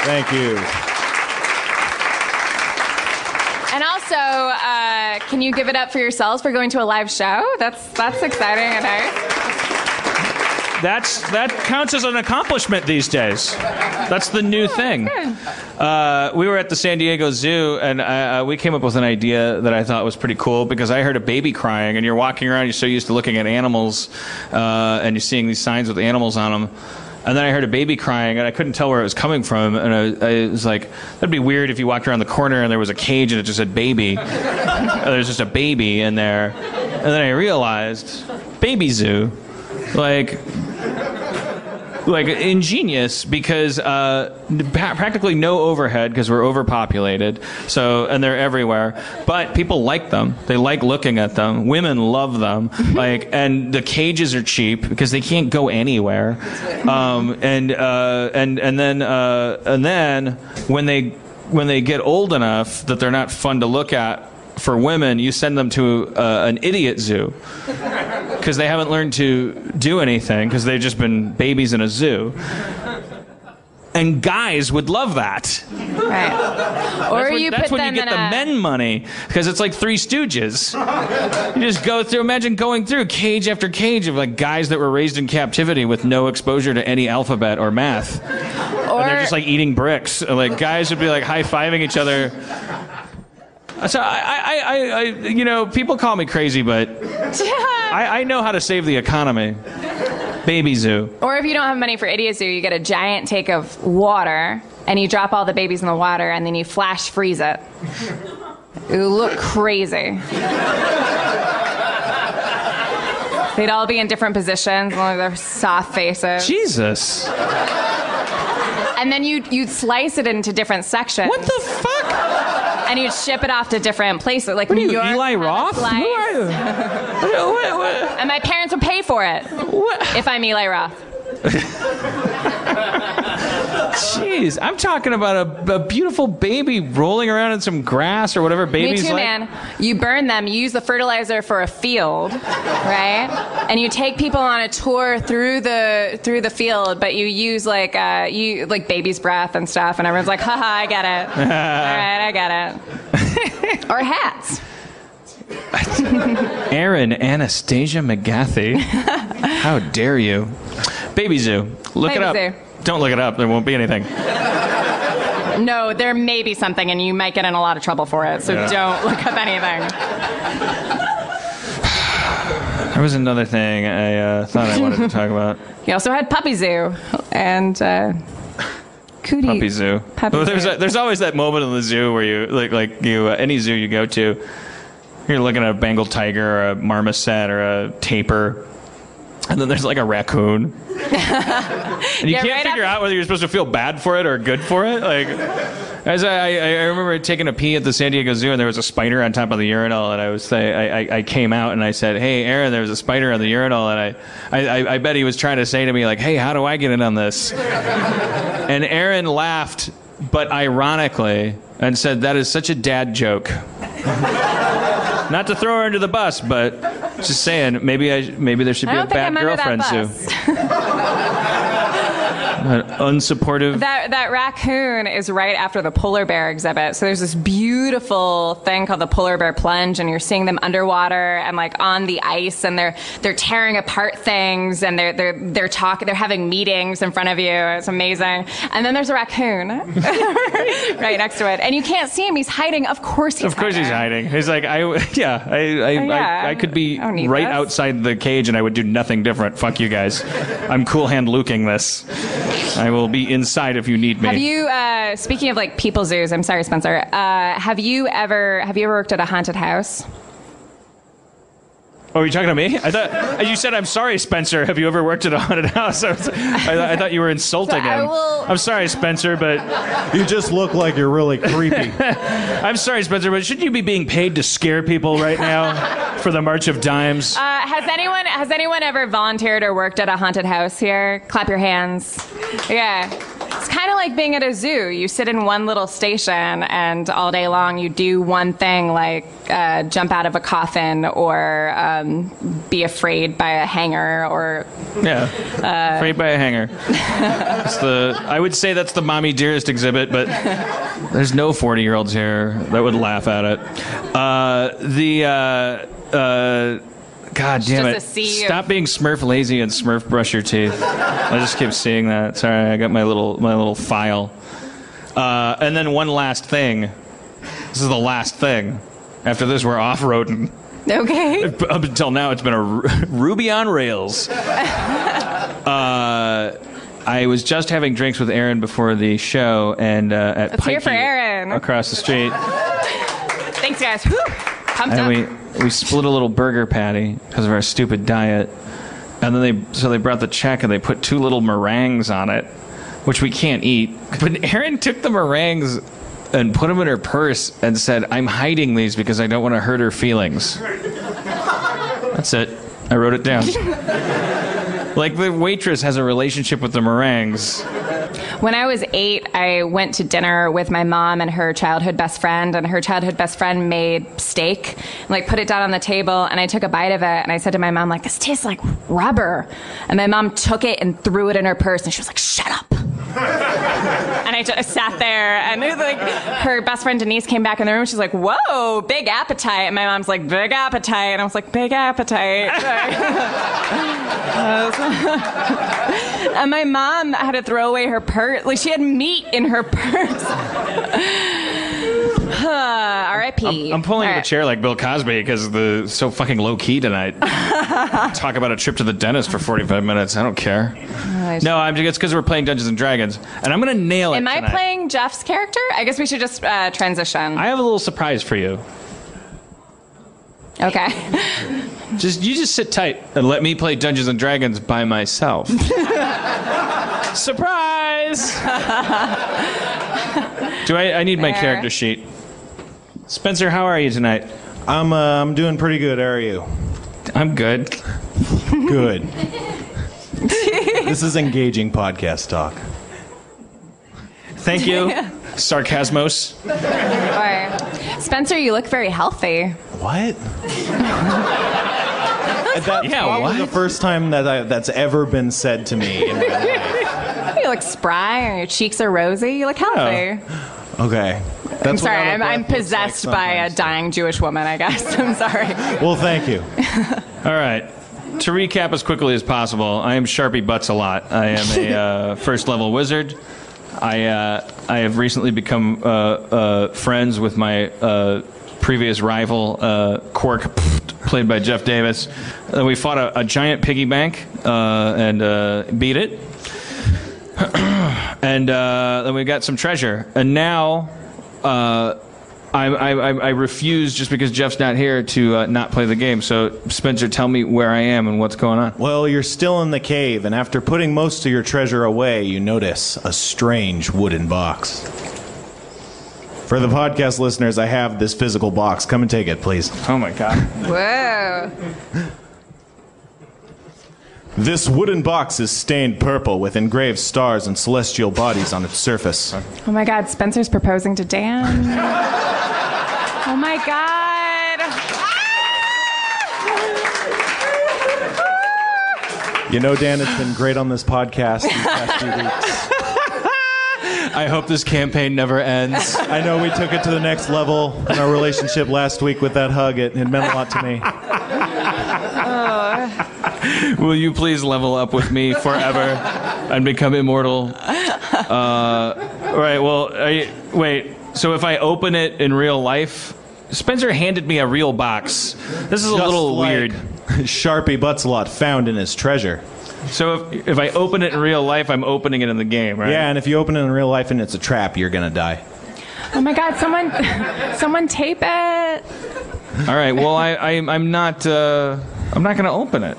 Thank you. And also, can you give it up for yourselves for going to a live show? That's exciting and nice. That counts as an accomplishment these days. That's the new thing. We were at the San Diego Zoo, and we came up with an idea that I thought was pretty cool because I heard a baby crying, and you're walking around, you're so used to looking at animals, and you're seeing these signs with animals on them. And then I heard a baby crying, and I couldn't tell where it was coming from. And I was like, that'd be weird if you walked around the corner and there was a cage and it just said baby. There's just a baby in there. And then I realized, baby zoo. Like ingenious because practically no overhead because we're overpopulated. So, and they're everywhere. But people like them. They like looking at them. Women love them. And the cages are cheap because they can't go anywhere. And then when they get old enough that they're not fun to look at for women, you send them to an idiot zoo. Because they haven't learned to do anything, because they've just been babies in a zoo. And guys would love that. Right. Or that's when you get the men money, because it's like Three Stooges. You just go through, imagine going through cage after cage of like guys that were raised in captivity with no exposure to any alphabet or math. And they're just like eating bricks. Like guys would be like high-fiving each other. So I people call me crazy, but I know how to save the economy. Baby zoo. Or if you don't have money for idiot zoo, you get a giant tank of water, and you drop all the babies in the water, and then you flash freeze it. It would look crazy. They'd all be in different positions, with their soft faces. Jesus. And then you'd slice it into different sections. What the fuck? And you'd ship it off to different places, like what New are you, York. Eli Roth? Who are you? What? And my parents would pay for it. What? If I'm Eli Roth. Jeez, I'm talking about a beautiful baby rolling around in some grass or whatever babies like. Me too, man. You burn them, you use the fertilizer for a field, right? And you take people on a tour through the field, but you use like baby's breath and stuff, and everyone's like, haha, I get it. All right, I get it. Or hats. Aaron Anastasia McGathy. How dare you? Baby zoo. Look it up. Zoo. Don't look it up. There won't be anything. No, there may be something, and you might get in a lot of trouble for it, so don't look up anything. There was another thing I thought I wanted to talk about. You also had Puppy Zoo and Cootie. Puppy Zoo. Puppy Zoo. There's always that moment in the zoo where you any zoo you go to, you're looking at a Bengal tiger or a marmoset or a tapir, and then there's like a raccoon. And you can't figure out whether you're supposed to feel bad for it or good for it. Like, as I remember taking a pee at the San Diego Zoo, and there was a spider on top of the urinal, and I came out and I said, "Hey, Aaron, there was a spider on the urinal," and I bet he was trying to say to me like, "Hey, how do I get in on this?" And Aaron laughed, but ironically, and said, "That is such a dad joke." Not to throw her under the bus, but just saying, maybe there should be a bad girlfriend zoo. Unsupportive. That raccoon is right after the polar bear exhibit. So there's this beautiful thing called the polar bear plunge, and you're seeing them underwater and like on the ice, and they're tearing apart things, and they're talking, they're having meetings in front of you. It's amazing. And then there's a raccoon right next to it, and you can't see him. He's hiding. Of course he's hiding. He's like, I could be right outside the cage and I would do nothing different. Fuck you guys. I'm cool hand Luking this. I will be inside if you need me. Have you, speaking of like people zoos, I'm sorry, Spencer, have you ever worked at a haunted house? Oh, are you talking to me? I thought you said, "I'm sorry, Spencer. Have you ever worked at a haunted house?" I thought you were insulting him. I'm sorry, Spencer, but you just look like you're really creepy. I'm sorry, Spencer, but shouldn't you be being paid to scare people right now for the March of Dimes? Has anyone ever volunteered or worked at a haunted house here? Clap your hands. Yeah. It's kind of like being at a zoo. You sit in one little station, and all day long you do one thing, like jump out of a coffin or be afraid by a hanger or... Yeah, afraid by a hanger. I would say that's the Mommy Dearest exhibit, but there's no 40-year-olds here that would laugh at it. God damn it. Stop being Smurf lazy and Smurf brush your teeth. I just keep seeing that. Sorry, I got my little file. And then one last thing. This is the last thing. After this, we're off-roading. Okay. Up until now, it's been a Ruby on Rails. I was just having drinks with Aaron before the show, and at Let's hear for Aaron. Across the street. Thanks, guys. Whew. Pumped up. We split a little burger patty because of our stupid diet, and then they brought the check and they put 2 little meringues on it, which we can't eat. But Erin took the meringues and put them in her purse and said, "I'm hiding these because I don't want to hurt her feelings." That's it. I wrote it down. Like the waitress has a relationship with the meringues. When I was 8, I went to dinner with my mom and her childhood best friend, and her childhood best friend made steak and like put it down on the table, and I took a bite of it, and I said to my mom, like, "This tastes like rubber." And my mom took it and threw it in her purse, and she was like, "Shut up." And I sat there, and like her best friend Denise came back in the room. She's like, "Whoa, big appetite." And my mom's like, "Big appetite." And I was like, "Big appetite." And my mom had to throw away her purse. Like, she had meat in her purse. R.I.P. I'm pulling up a chair like Bill Cosby because it's so fucking low key tonight. Talk about a trip to the dentist for 45 minutes. I don't care. No, it's because we're playing Dungeons and Dragons, and I'm gonna nail it. Am I tonight. playing Jeff's character? I guess we should just transition. I have a little surprise for you. Okay. You just sit tight and let me play Dungeons and Dragons by myself. Surprise! I need my character sheet. Spencer, how are you tonight? I'm doing pretty good. How are you? I'm good. Good. This is engaging podcast talk. Thank you, Sarcasmos. Spencer, you look very healthy. What? That's probably the first time that's ever been said to me in my life. You look spry, and your cheeks are rosy. You look healthy. Oh. Okay. I'm sorry, I'm possessed by a dying Jewish woman, I guess. I'm sorry. Well, thank you. All right. To recap as quickly as possible, I am Sharpie Butts a lot. I am a first-level wizard. I have recently become friends with my previous rival, Quark, played by Jeff Davis. We fought a giant piggy bank and beat it. And then we got some treasure. And now I refuse, just because Jeff's not here, to not play the game. So, Spencer, tell me where I am and what's going on. Well, you're still in the cave, and after putting most of your treasure away, you notice a strange wooden box. For the podcast listeners, I have this physical box. Come and take it, please. Oh, my God. Whoa. This wooden box is stained purple with engraved stars and celestial bodies on its surface. Oh my God, Spencer's proposing to Dan. Oh my God. You know, Dan, it's been great on this podcast these past few weeks. I hope this campaign never ends. I know we took it to the next level in our relationship last week with that hug. It meant a lot to me. Will you please level up with me forever and become immortal? Right, well, wait. So if I open it in real life... Spencer handed me a real box. This is a little weird. Sharpie Butts-a-lot found in his treasure. So if I open it in real life, I'm opening it in the game, right? Yeah, and if you open it in real life and it's a trap, you're going to die. Oh my God, someone tape it. All right, well, I'm not going to open it.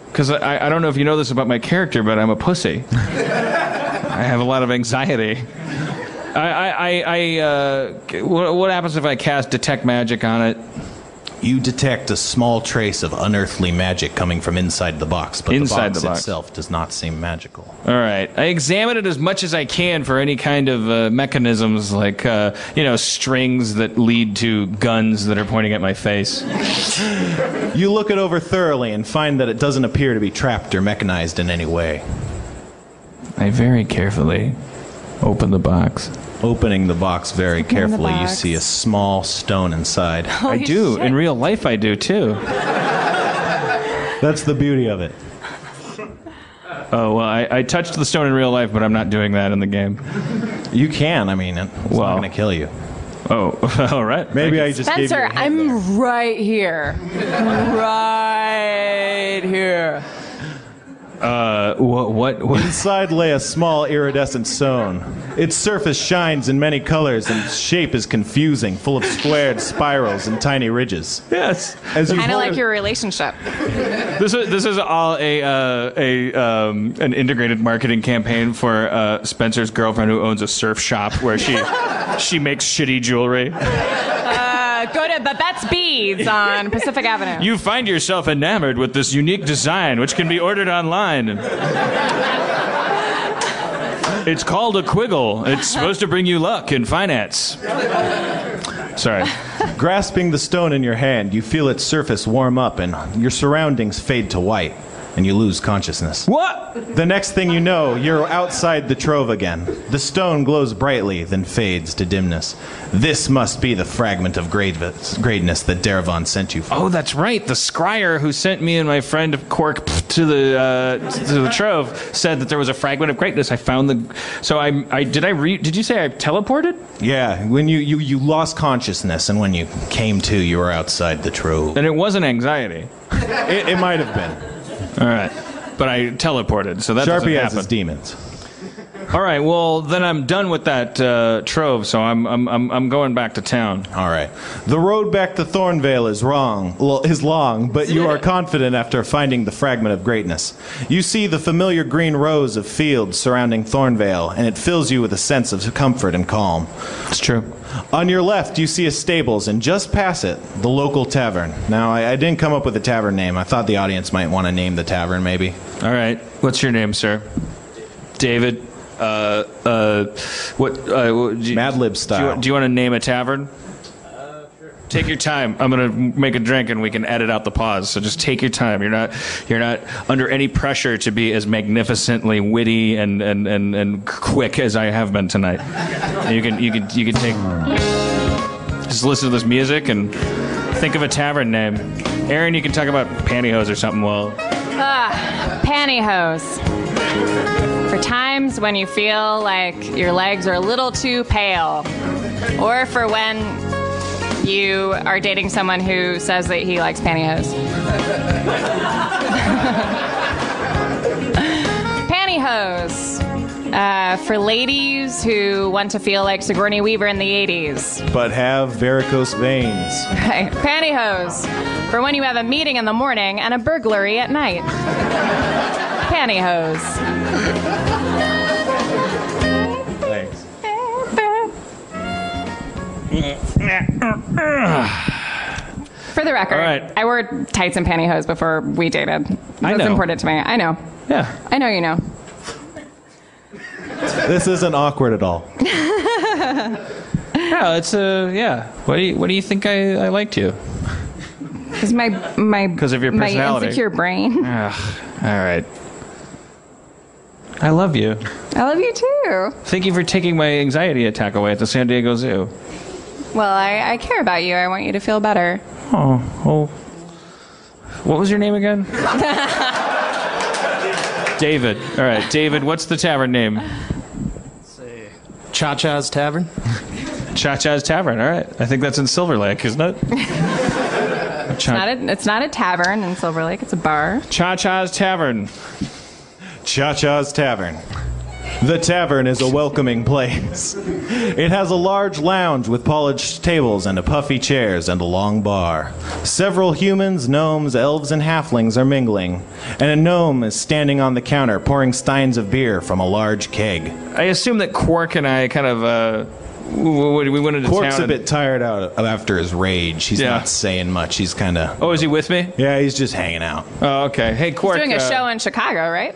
Because I don't know if you know this about my character, but I'm a pussy. I have a lot of anxiety. What happens if I cast Detect Magic on it? You detect a small trace of unearthly magic coming from inside the box, but Inside the the box box. itself does not seem magical. All right. I examine it as much as I can for any kind of mechanisms, like, strings that lead to guns that are pointing at my face. You look it over thoroughly and find that it doesn't appear to be trapped or mechanized in any way. I very carefully open the box. Opening the box very carefully, you box. see a small stone inside. I do. shit. In real life, I do, too. That's the beauty of it. Oh, well, I touched the stone in real life, but I'm not doing that in the game. You can, I mean, it's not Well. going to kill you. Oh, all right. Maybe I just gave you Spencer, a hint there. I'm right here. Right here. What? Inside lay a small iridescent stone. Its surface shines in many colors and its shape is confusing, full of squared spirals and tiny ridges. Yes. As you Kind of hold like it- your relationship. This is all an integrated marketing campaign for Spencer's girlfriend who owns a surf shop where she makes shitty jewelry. Go to Babette's Beads on Pacific Avenue. You find yourself enamored with this unique design, which can be ordered online. It's called a quiggle. It's supposed to bring you luck in finance. Sorry. Grasping the stone in your hand, you feel its surface warm up and your surroundings fade to white, and you lose consciousness. What? The next thing you know, you're outside the trove again. The stone glows brightly, then fades to dimness. This must be the fragment of greatness that Darevon sent you for. Oh, that's right. The scryer who sent me and my friend Cork to the trove said that there was a fragment of greatness. I found the. So did you say I teleported? Yeah, when you lost consciousness, and when you came to, you were outside the trove. Then it wasn't anxiety. It might have been. All right, but I teleported, so that doesn't Sharpie has happen. his demons. All right, well then I'm done with that trove, so I'm going back to town. All right. The road back to Thornvale is long, but you are confident after finding the fragment of greatness. You see the familiar green rows of fields surrounding Thornvale, and it fills you with a sense of comfort and calm. It's true. On your left, you see a stables, and just past it, the local tavern. Now, I didn't come up with a tavern name. I thought the audience might want to name the tavern, maybe. All right, what's your name, sir? David. Mad Lib style. Do you want to name a tavern? Sure. Take your time. I'm gonna make a drink, and we can edit out the pause. So just take your time. You're not under any pressure to be as magnificently witty and quick as I have been tonight. And you can take. Just listen to this music and think of a tavern name. Aaron, you can talk about pantyhose or something. Well, Pantyhose. For times when you feel like your legs are a little too pale, or for when you are dating someone who says that he likes pantyhose. Pantyhose. For ladies who want to feel like Sigourney Weaver in the 80s. But have varicose veins. Right. Pantyhose. For when you have a meeting in the morning and a burglary at night. Pantyhose. Thanks. For the record, All right. I wore tights and pantyhose before we dated. That's know. important to me. I know. yeah. I know you know. This isn't awkward at all. Yeah, it's yeah. What do you think I liked you? Because my 'Cause of your my personality. insecure brain. Ugh, all right. I love you. I love you too. Thank you for taking my anxiety attack away at the San Diego Zoo. Well, I care about you. I want you to feel better. Oh, what was your name again? David. All right, David. What's the tavern name? Cha-Cha's Tavern. Cha-Cha's Tavern. All right. I think that's in Silver Lake, isn't it? It's not a tavern in Silver Lake. It's a bar. Cha-Cha's Tavern. Cha-Cha's Tavern. The tavern is a welcoming place. It has a large lounge with polished tables and puffy chairs and a long bar. Several humans, gnomes, elves, and halflings are mingling, and a gnome is standing on the counter pouring steins of beer from a large keg. I assume that Quark and I kind of We went into Quark's town. a bit tired out after his rage. He's not saying much. He's kind of. Oh, is he with me? Yeah, he's just hanging out. Oh, okay. Hey, Quark. He's doing a show in Chicago, right?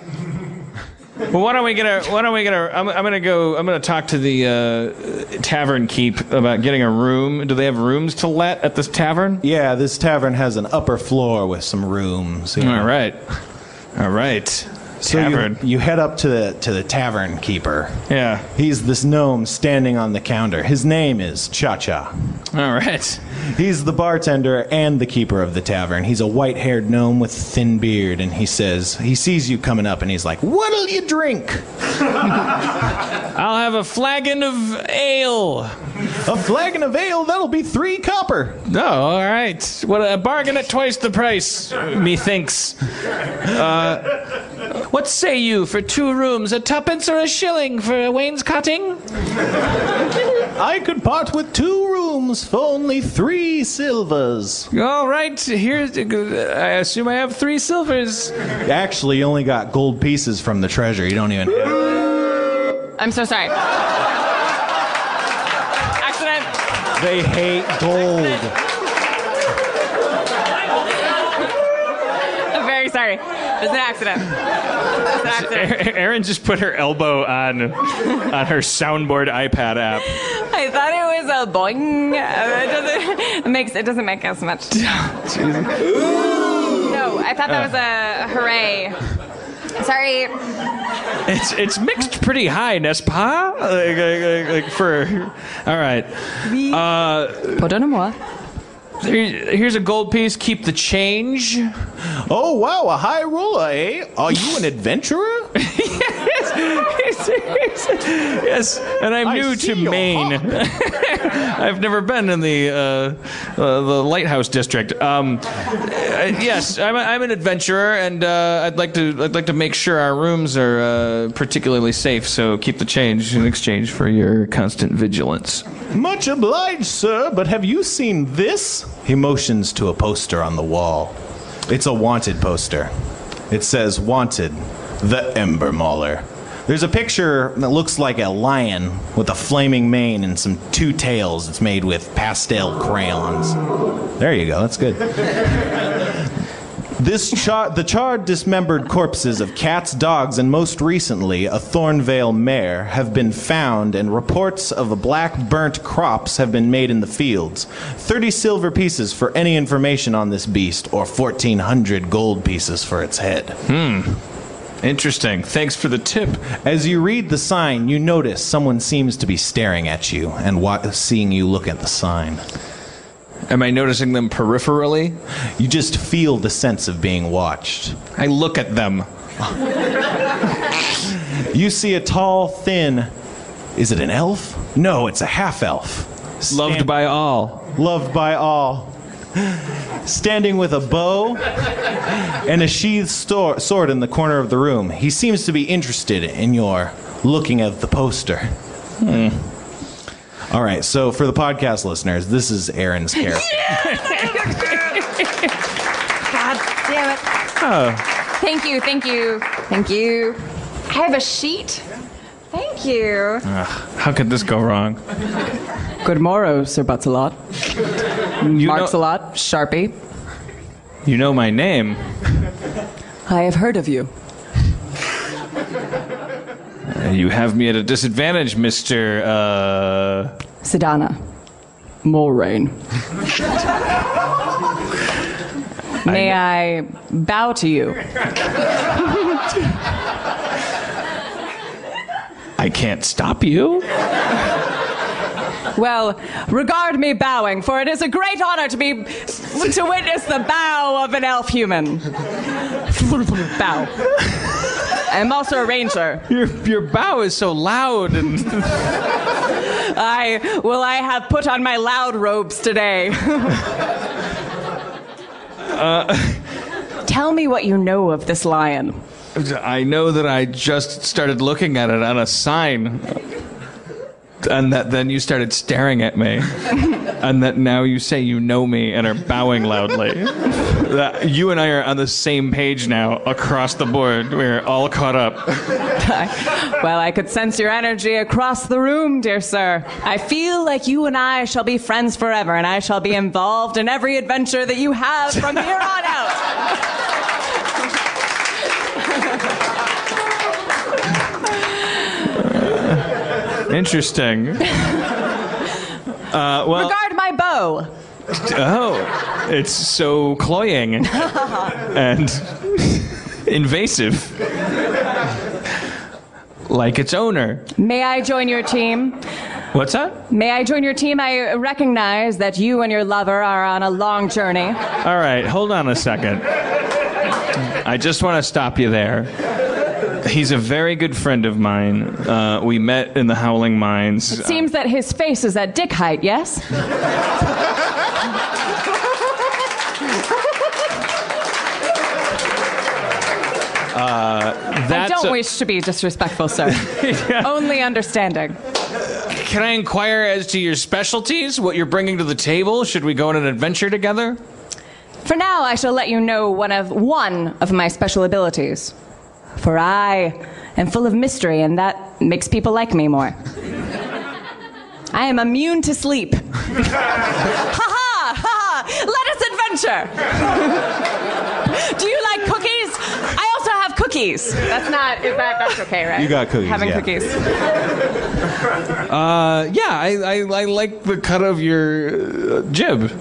Well, why don't we get a? I'm gonna talk to the tavern keep about getting a room. Do they have rooms to let at this tavern? Yeah, this tavern has an upper floor with some rooms. You know. All right. So Tavern. you head up to the tavern keeper. Yeah. He's this gnome standing on the counter. His name is Cha-Cha. All right. He's the bartender and the keeper of the tavern. He's a white-haired gnome with thin beard, and he sees you coming up, and he's like, "What'll you drink?" I'll have a flagon of ale. A flagon of ale? That'll be 3 copper. Oh, all right. What a bargain at twice the price, methinks. What say you for 2 rooms, a tuppence or a shilling for wainscotting? I could part with 2 rooms for only 3 silvers. All right, here's. I assume I have 3 silvers. Actually, you only got gold pieces from the treasure. You don't even have. I'm so sorry. Accident. They hate gold. I'm very sorry. It was an accident. Erin just put her elbow on her soundboard iPad app. I thought it was a boing. It doesn't make as much. No, I thought that was a hooray. Sorry. It's mixed pretty high, n'est-ce pas? Like for. All right. Pardonnez-moi. Here's a gold piece. Keep the change. Oh, wow, a high roller, eh? Are you an adventurer? Yes, and I'm new to Maine. I've never been in the lighthouse district. Yes, I'm an adventurer, and I'd like to make sure our rooms are particularly safe. So keep the change in exchange for your constant vigilance. Much obliged, sir, but have you seen this? He motions to a poster on the wall. It's a wanted poster. It says, "Wanted, the Ember Mauler." There's a picture that looks like a lion with a flaming mane and some 2 tails. It's made with pastel crayons. There you go. That's good. The charred, dismembered corpses of cats, dogs, and most recently a Thornvale mare have been found, and reports of a black burnt crops have been made in the fields. 30 silver pieces for any information on this beast, or 1,400 gold pieces for its head. Interesting. Thanks for the tip. As you read the sign, you notice someone seems to be staring at you and seeing you look at the sign. Am I noticing them peripherally? You just feel the sense of being watched. I look at them. You see a tall, thin... Is it an elf? No, it's a half-elf. Loved by all. Loved by all. Standing with a bow and a sheathed sword in the corner of the room. He seems to be interested in your looking at the poster. All right, so for the podcast listeners, this is Aaron's character. God damn it. Oh. Thank you. I have a sheet. Thank you. How could this go wrong? Good morrow, Sir Butts-a-lot. Marks-a-lot, Sharpie. You know my name. I have heard of you. You have me at a disadvantage, Mr. Sedana. Mulrain. May I bow to you? I can't stop you. Well, regard me bowing, for it is a great honor to witness the bow of an elf human. Bow. I'm also a ranger. Your bow is so loud and I have put on my loud robes today. Tell me what you know of this lion. I know that I just started looking at it on a sign. And that then you started staring at me. and that now you say you know me and are bowing loudly. That you and I are on the same page now across the board. We're all caught up. Well, I could sense your energy across the room, dear sir. I feel like you and I shall be friends forever, and I shall be involved in every adventure that you have from here on out. Interesting. Well, regard my bow. Oh, it's so cloying and invasive, like its owner. May I join your team? What's that? May I join your team? I recognize that you and your lover are on a long journey. All right, hold on a second. I just want to stop you there. He's a very good friend of mine. We met in the Howling Mines. It seems that his face is at dick height, yes? I don't wish to be disrespectful, sir. Yeah. Only understanding. Can I inquire as to your specialties, what you're bringing to the table? Should we go on an adventure together? For now, I shall let you know one of my special abilities. For I am full of mystery, and that makes people like me more. I am immune to sleep. Ha ha! Ha ha! Let us adventure! Do you like cookies? I also have cookies. That's okay, right? You got cookies, Having yeah. cookies. Yeah, I like the cut of your jib.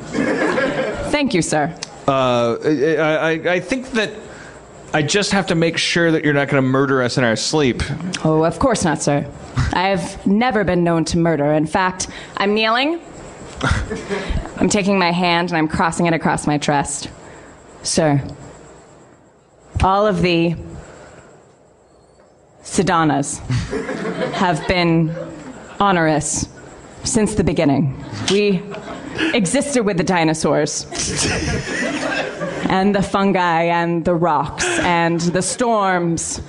Thank you, sir. I think that I just have to make sure that you're not going to murder us in our sleep. Oh, of course not, sir. I have never been known to murder. In fact, I'm kneeling. I'm taking my hand and I'm crossing it across my chest. Sir, all of the Sedanas have been onerous since the beginning. We existed with the dinosaurs. And the fungi and the rocks and the storms.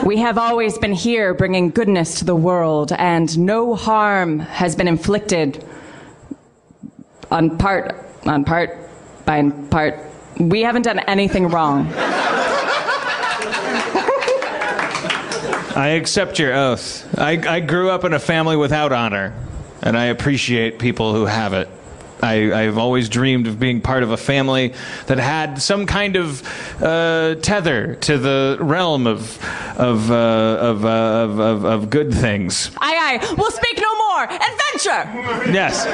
We have always been here bringing goodness to the world, and no harm has been inflicted on part. We haven't done anything wrong. I accept your oath. I grew up in a family without honor, and I appreciate people who have it. I've always dreamed of being part of a family that had some kind of tether to the realm of good things. Aye, aye. We'll speak no more. Adventure. Yes.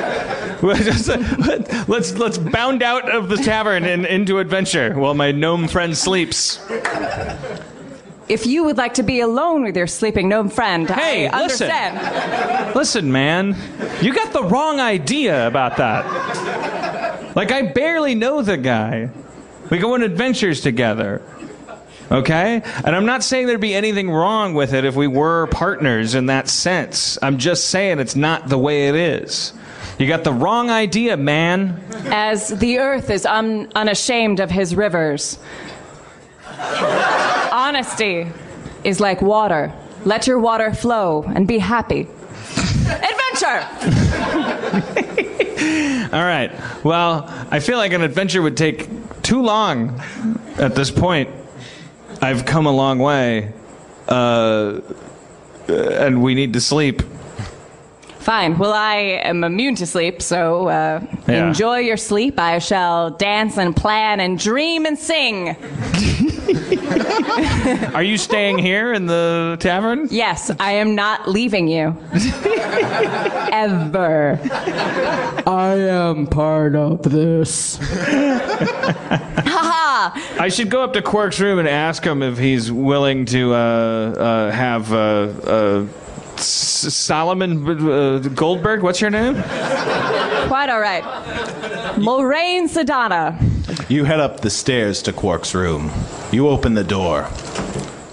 Let's bound out of the tavern and into adventure while my gnome friend sleeps. If you would like to be alone with your sleeping gnome friend, hey, I understand. Listen, man. You got the wrong idea about that. Like, I barely know the guy. We go on adventures together. Okay? And I'm not saying there'd be anything wrong with it if we were partners in that sense. I'm just saying it's not the way it is. You got the wrong idea, man. As the earth is unashamed of his rivers, honesty is like water. Let your water flow and be happy. Adventure! All right. Well, I feel like an adventure would take too long at this point. I've come a long way. And we need to sleep. Fine. Well, I am immune to sleep, so enjoy your sleep. I shall dance and plan and dream and sing. Are you staying here in the tavern? Yes, I am not leaving you. Ever. I am part of this. Haha! I should go up to Quark's room and ask him if he's willing to have Solomon Goldberg. What's your name? Quite all right. Lorraine Sedana. You head up the stairs to Quark's room. You open the door.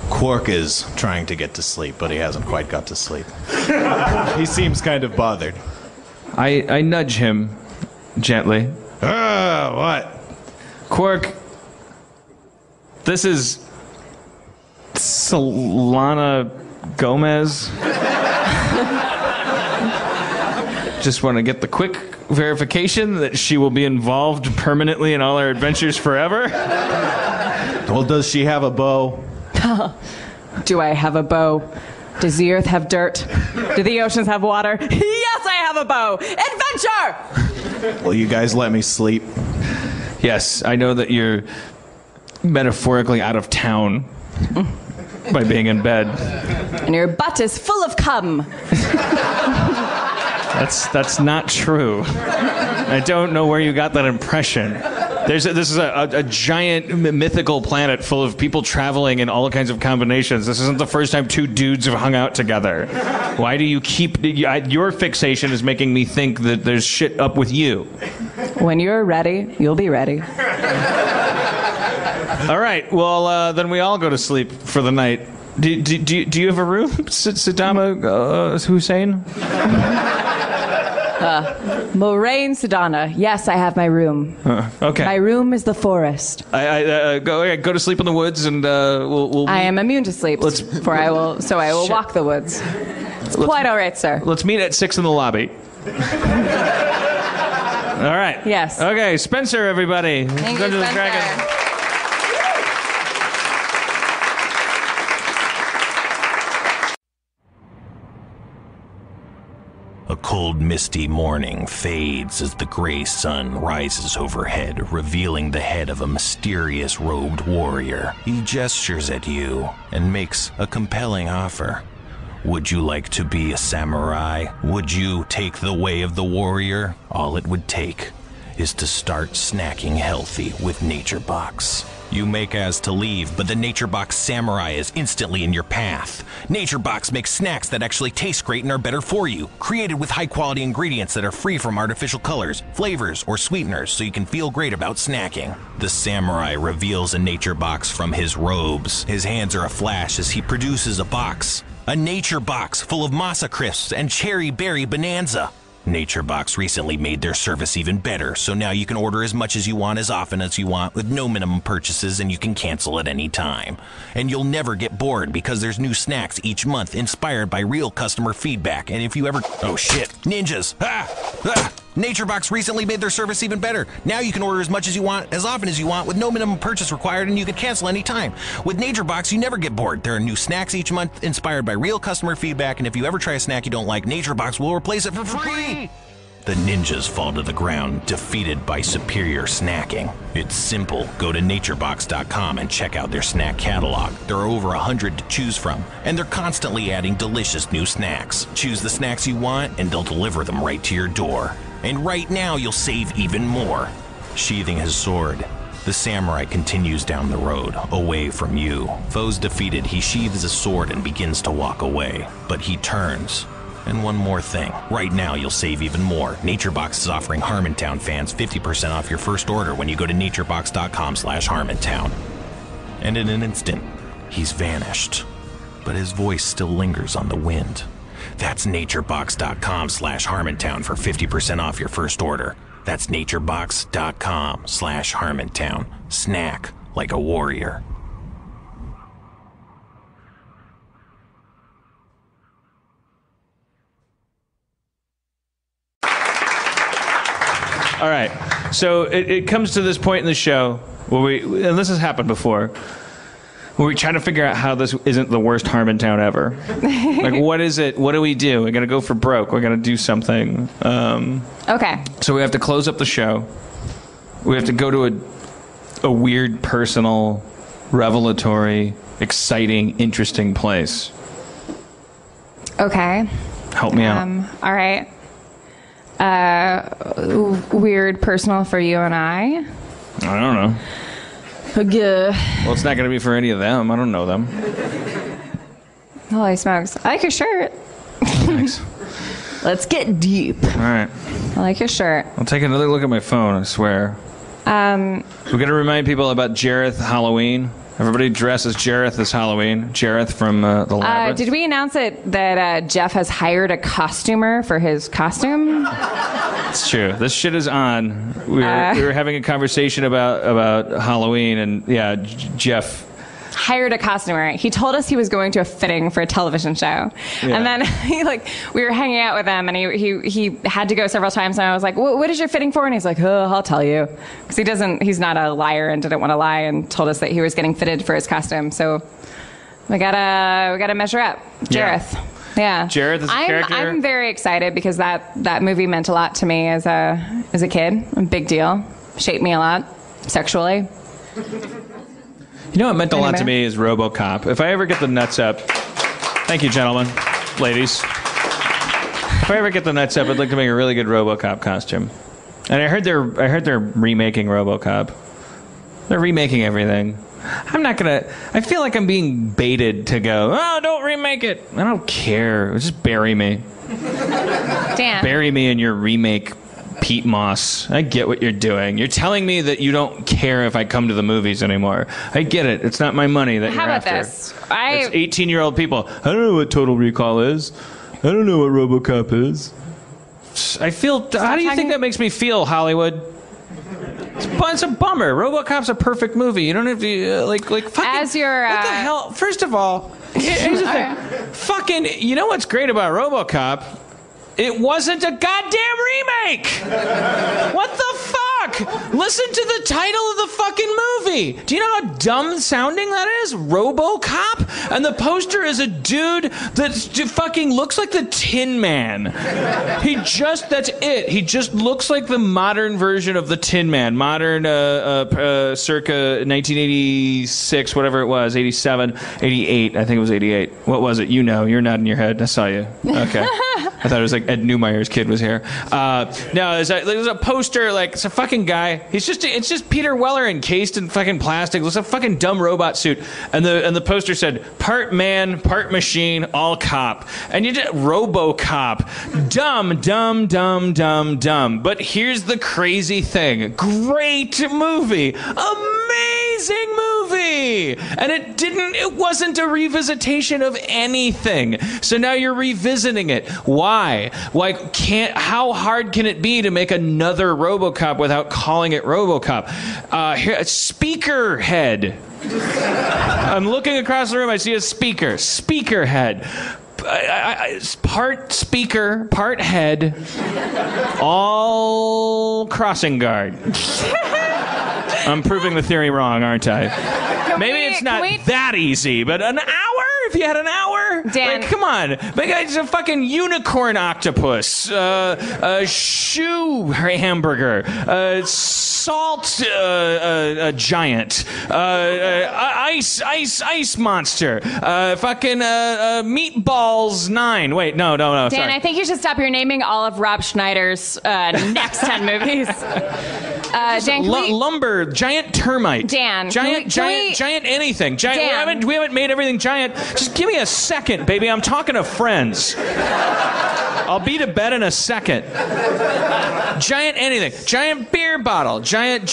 Quark is trying to get to sleep, but he hasn't quite got to sleep. He seems kind of bothered. I nudge him gently. What? Quark, this is Solana Gomez. Just want to get the quick verification that she will be involved permanently in all our adventures forever? Well, does she have a bow? Do I have a bow? Does the earth have dirt? Do the oceans have water? Yes, I have a bow! Adventure! Will you guys let me sleep? Yes, I know that you're metaphorically out of town by being in bed. And your butt is full of cum. That's not true. I don't know where you got that impression. This is a giant mythical planet full of people traveling in all kinds of combinations. This isn't the first time two dudes have hung out together. Why do you keep... Your fixation is making me think that there's shit up with you. When you're ready, you'll be ready. All right, well, then we all go to sleep for the night. Do you have a room, Saddam Hussein? Moraine Sedana. Yes, I have my room. Okay. My room is the forest. I go to sleep in the woods, and we'll I am immune to sleep, for I will walk the woods. Quite all right, sir. Let's meet at 6 in the lobby. All right. Yes. Okay, Spencer, everybody. Thank you, Spencer. A cold, misty morning fades as the gray sun rises overhead, revealing the head of a mysterious robed warrior. He gestures at you and makes a compelling offer. Would you like to be a samurai? Would you take the way of the warrior? All it would take is to start snacking healthy with Nature Box. You make as to leave, but the Nature Box Samurai is instantly in your path. Nature Box makes snacks that actually taste great and are better for you, created with high-quality ingredients that are free from artificial colors, flavors, or sweeteners, so you can feel great about snacking. The Samurai reveals a Nature Box from his robes. His hands are aflash as he produces a box. A Nature Box full of masa crisps and cherry berry bonanza. Nature Box recently made their service even better, so now you can order as much as you want as often as you want with no minimum purchases, and you can cancel at any time. And you'll never get bored because there's new snacks each month inspired by real customer feedback. And if you ever... Oh shit, ninjas! Nature Box recently made their service even better. Now you can order as much as you want, as often as you want, with no minimum purchase required, and you can cancel anytime. With Nature Box, you never get bored. There are new snacks each month inspired by real customer feedback, and if you ever try a snack you don't like, Nature Box will replace it for free! The ninjas fall to the ground, defeated by superior snacking. It's simple. Go to naturebox.com and check out their snack catalog. There are over 100 to choose from, and they're constantly adding delicious new snacks. Choose the snacks you want, and they'll deliver them right to your door. And right now, you'll save even more. Sheathing his sword, the samurai continues down the road, away from you. Foes defeated, he sheathes his sword and begins to walk away. But he turns. And one more thing. Right now, you'll save even more. NatureBox is offering Harmontown fans 50% off your first order when you go to naturebox.com/Harmontown. And in an instant, he's vanished. But his voice still lingers on the wind. That's naturebox.com/Harmontown for 50% off your first order. That's naturebox.com/Harmontown. Snack like a warrior. All right, so it comes to this point in the show where and this has happened before, where we try to figure out how this isn't the worst Harmontown ever. Like, what is it? What do we do? We're going to go for broke. We're going to do something. Okay. So we have to close up the show. We have to go to a weird, personal, revelatory, exciting, interesting place. Okay. Help me out. All right. Weird, personal for you and I don't know. Well, it's not going to be for any of them. I don't know them. Holy smokes. I like your shirt. Thanks. Let's get deep. All right. I like your shirt. I'll take another look at my phone, I swear. We're going to remind people about Jareth Halloween. Everybody dress as Jareth this Halloween. Jareth from the Labyrinth. Did we announce that Jeff has hired a costumer for his costume? It's true. This shit is on. We were having a conversation about Halloween, and yeah, Jeff. hired a costumer. He told us he was going to a fitting for a television show. And then we were hanging out with him, and he had to go several times, and I was like, what is your fitting for? And he's like, oh, I'll tell you. Because he's not a liar and didn't want to lie, and told us that he was getting fitted for his costume. So we gotta measure up. Jareth. Yeah. Jareth is a character. I'm very excited because that movie meant a lot to me as a kid. A big deal. Shaped me a lot sexually. You know what meant a lot to me is RoboCop. If I ever get the nuts up, thank you, gentlemen, ladies. If I ever get the nuts up, I'd like to make a really good RoboCop costume. And I heard they're remaking RoboCop. They're remaking everything. I feel like I'm being baited to go, oh, don't remake it. I don't care. Just bury me. Dan. Bury me in your remake, Pete Moss. I get what you're doing. You're telling me that you don't care if I come to the movies anymore. I get it. It's not my money that How you're about after. this? It's 18-year-old people. I don't know what Total Recall is. I don't know what RoboCop is. How do you think that makes me feel, Hollywood? It's a bummer. RoboCop's a perfect movie. You don't have to fucking. As your what the hell? First of all, here's the thing. Fucking. You know what's great about RoboCop? It wasn't a goddamn remake. What the fuck? Listen to the title of the fucking movie. Do you know how dumb sounding that is? RoboCop? And the poster is a dude that fucking looks like the Tin Man. That's it. He just looks like the modern version of the Tin Man. Modern, circa 1986, whatever it was, 87, 88. I think it was 88. What was it? You know, you're nodding your head. I saw you. Okay. I thought it was like Ed Neumeyer's kid was here. No, there's a poster, like, it's a fucking guy. It's just Peter Weller encased in fucking plastic. It's a fucking dumb robot suit. And the poster said, part man, part machine, all cop. And you did RoboCop. Dumb, dumb, dumb, dumb, dumb. But here's the crazy thing. Great movie. Amazing movie. And it wasn't a revisitation of anything. So now you're revisiting it. Why? How hard can it be to make another RoboCop without calling it RoboCop? Speaker head. I'm looking across the room. I see a speaker. Speaker head. Part speaker, part head, all crossing guard. I'm proving the theory wrong, aren't I? Maybe it's not that easy, but an hour? If you had an hour? Dan. Like, come on. It's a fucking unicorn octopus. Shoe hamburger. Salt giant. Ice monster. Fucking meatballs 9. Wait, no. Dan, sorry. I think you should stop. You're naming all of Rob Schneider's next 10 movies. Dan, lumber, giant termite. Dan, giant anything. Giant. Dan. We haven't made everything giant. Just give me a second, baby. I'm talking to friends. I'll be to bed in a second. Giant anything. Giant beer bottle. Giant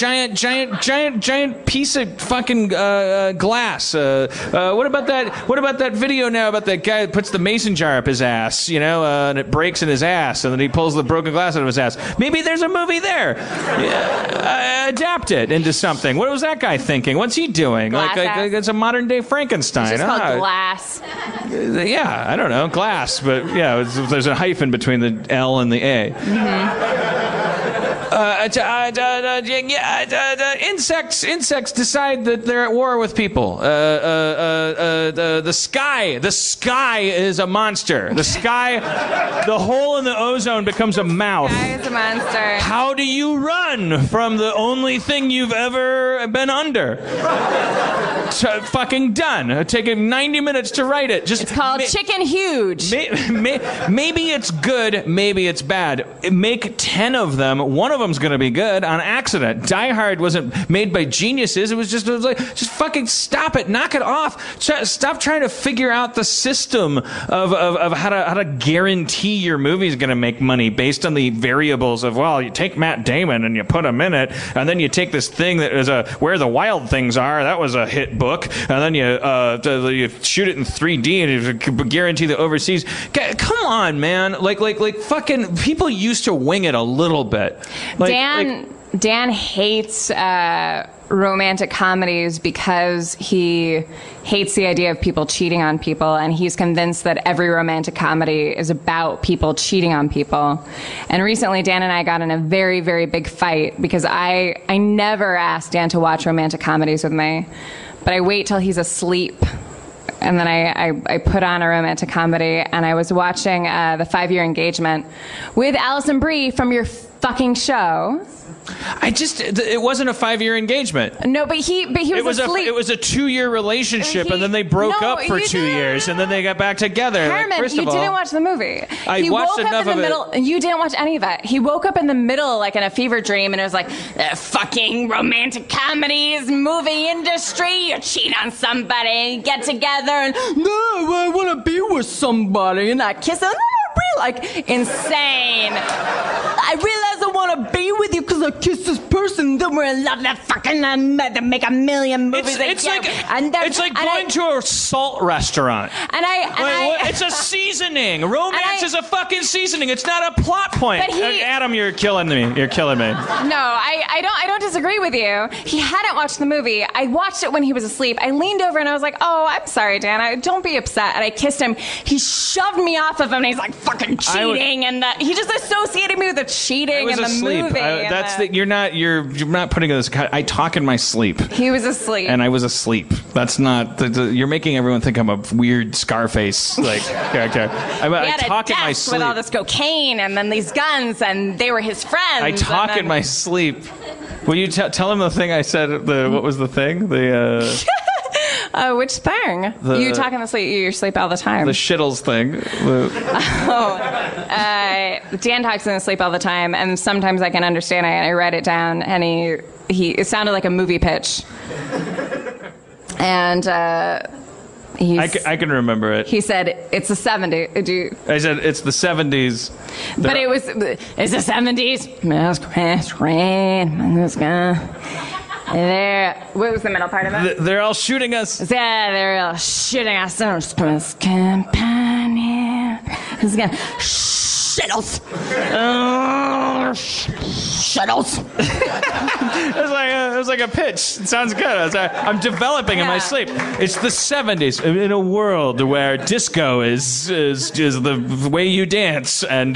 piece of fucking glass. What about that video now about that guy that puts the mason jar up his ass, and it breaks in his ass, and then he pulls the broken glass out of his ass. Maybe there's a movie there. Adapt it into something. What was that guy thinking? What's he doing? Like it's a modern day Frankenstein. It's just called Glass. Yeah, I don't know, glass, but yeah, there's a hyphen between the L and the A. Insects decide that they're at war with people. The sky is a monster. The hole in the ozone becomes a mouth. The sky is a monster. How do you run from the only thing you've ever been under? Fucking done. Taking 90 minutes to write it. It's called Chicken Huge. Maybe it's good, maybe it's bad. Make 10 of them. One of them's going to be good on accident. Die Hard wasn't made by geniuses. It was just fucking stop it. Knock it off. Stop trying to figure out the system of how to guarantee your movie's going to make money based on the variables of, well, you take Matt Damon and you put him in it, and then you take this thing that is Where the Wild Things Are. That was a hit book. And then you shoot it in 3D and you guarantee the overseas. Come on, man. Like fucking people used to wing it a little bit. Dan hates romantic comedies because he hates the idea of people cheating on people, and he's convinced that every romantic comedy is about people cheating on people. And recently Dan and I got in a very, very big fight because I never ask Dan to watch romantic comedies with me, but I wait till he's asleep. And then I put on a romantic comedy, and I was watching the 5-Year Engagement with Alison Brie from your fucking show. It wasn't a 5-year engagement. No, but he was asleep. It was a 2-year relationship, and then they broke up for 2 years, and then they got back together. Herman, first of all, didn't watch the movie. I watched enough of it. You didn't watch any of it. He woke up in the middle, like in a fever dream, and it was like, fucking romantic comedies, movie industry, you cheat on somebody, get together, and no, I want to be with somebody, and I kiss them. Like, insane. I realize I want to be with you because I kissed this person. Then we're in love. That fucking make a million movies. It's like going to a salt restaurant. It's a seasoning. Romance is a fucking seasoning. It's not a plot point. Adam, you're killing me. You're killing me. No, I don't disagree with you. He hadn't watched the movie. I watched it when he was asleep. I leaned over and I was like, "Oh, I'm sorry, Dan. Don't be upset." And I kissed him. He shoved me off of him. And he's like, "Fucking cheating," and he just associated me with the cheating and the movie. You're not putting this. I talk in my sleep. He was asleep, and I was asleep. That's not. You're making everyone think I'm a weird Scarface like character. I talk in my sleep with all this cocaine and then these guns, and they were his friends. I talk in my sleep. Will you tell him the thing I said? What was the thing? Which thing? You talk in the sleep. You sleep all the time. The shittles thing. Dan talks in his sleep all the time, and sometimes I can understand it. I write it down, and it sounded like a movie pitch. And I can remember it. He said it's the 70s. I said it's the 70s. But it's the 70s. What was the middle part of it? They're all shooting us. Yeah, they're all shooting us. Company. Shittles. Shittles. It was like a pitch. It sounds good. I'm developing in my sleep. It's the 70s in a world where disco is the way you dance and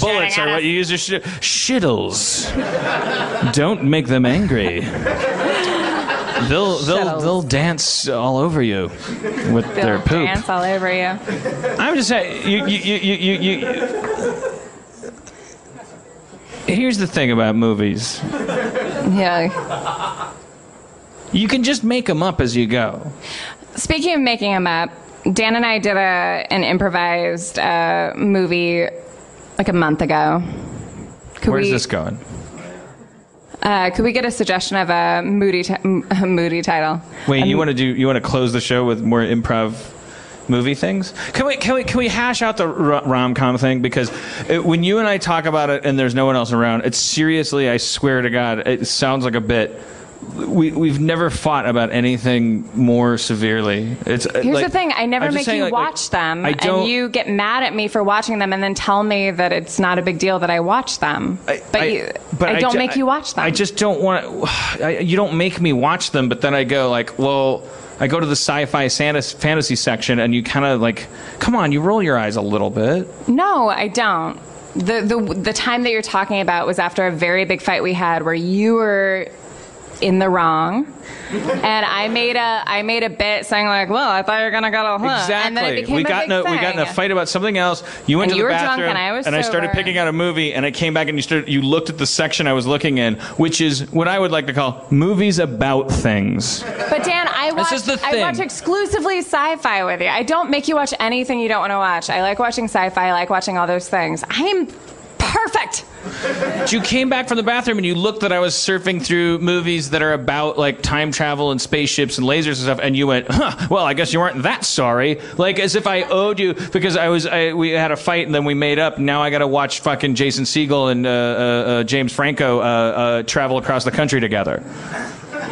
bullets are what you use. Shittles. Don't make them angry. They'll dance all over you with their poop. Dance all over you. I'm just saying. You. Here's the thing about movies. Yeah. You can just make them up as you go. Speaking of making them up, Dan and I did an improvised movie like a month ago. Where's this going? Could we get a suggestion of a moody title? Wait, you want to close the show with more improv movie things? Can we hash out the rom-com thing? Because when you and I talk about it and there's no one else around, it's seriously, I swear to God, it sounds like a bit. We've never fought about anything more severely. Here's the thing: I never make you watch them, and you get mad at me for watching them, and then tell me that it's not a big deal that I watch them. I don't make you watch them. I just don't want. You don't make me watch them, but then I go like, well, I go to the sci-fi fantasy section, and you kind of like, come on, you roll your eyes a little bit. No, I don't. The time that you're talking about was after a very big fight we had, where you were in the wrong, and I made a bit saying like, well, I thought you were gonna go to exactly. And then it became we got in a fight about something else. You went to the bathroom, and I started picking out a movie, and I came back and you looked at the section I was looking in, which is what I would like to call movies about things. But Dan, I watch exclusively sci-fi with you. I don't make you watch anything you don't want to watch. I like watching sci-fi. I like watching all those things. I am perfect. You came back from the bathroom and you looked that I was surfing through movies that are about like time travel and spaceships and lasers and stuff, and you went, well, I guess you weren't that sorry. Like as if I owed you, because we had a fight and then we made up. Now I got to watch fucking Jason Segel and James Franco travel across the country together.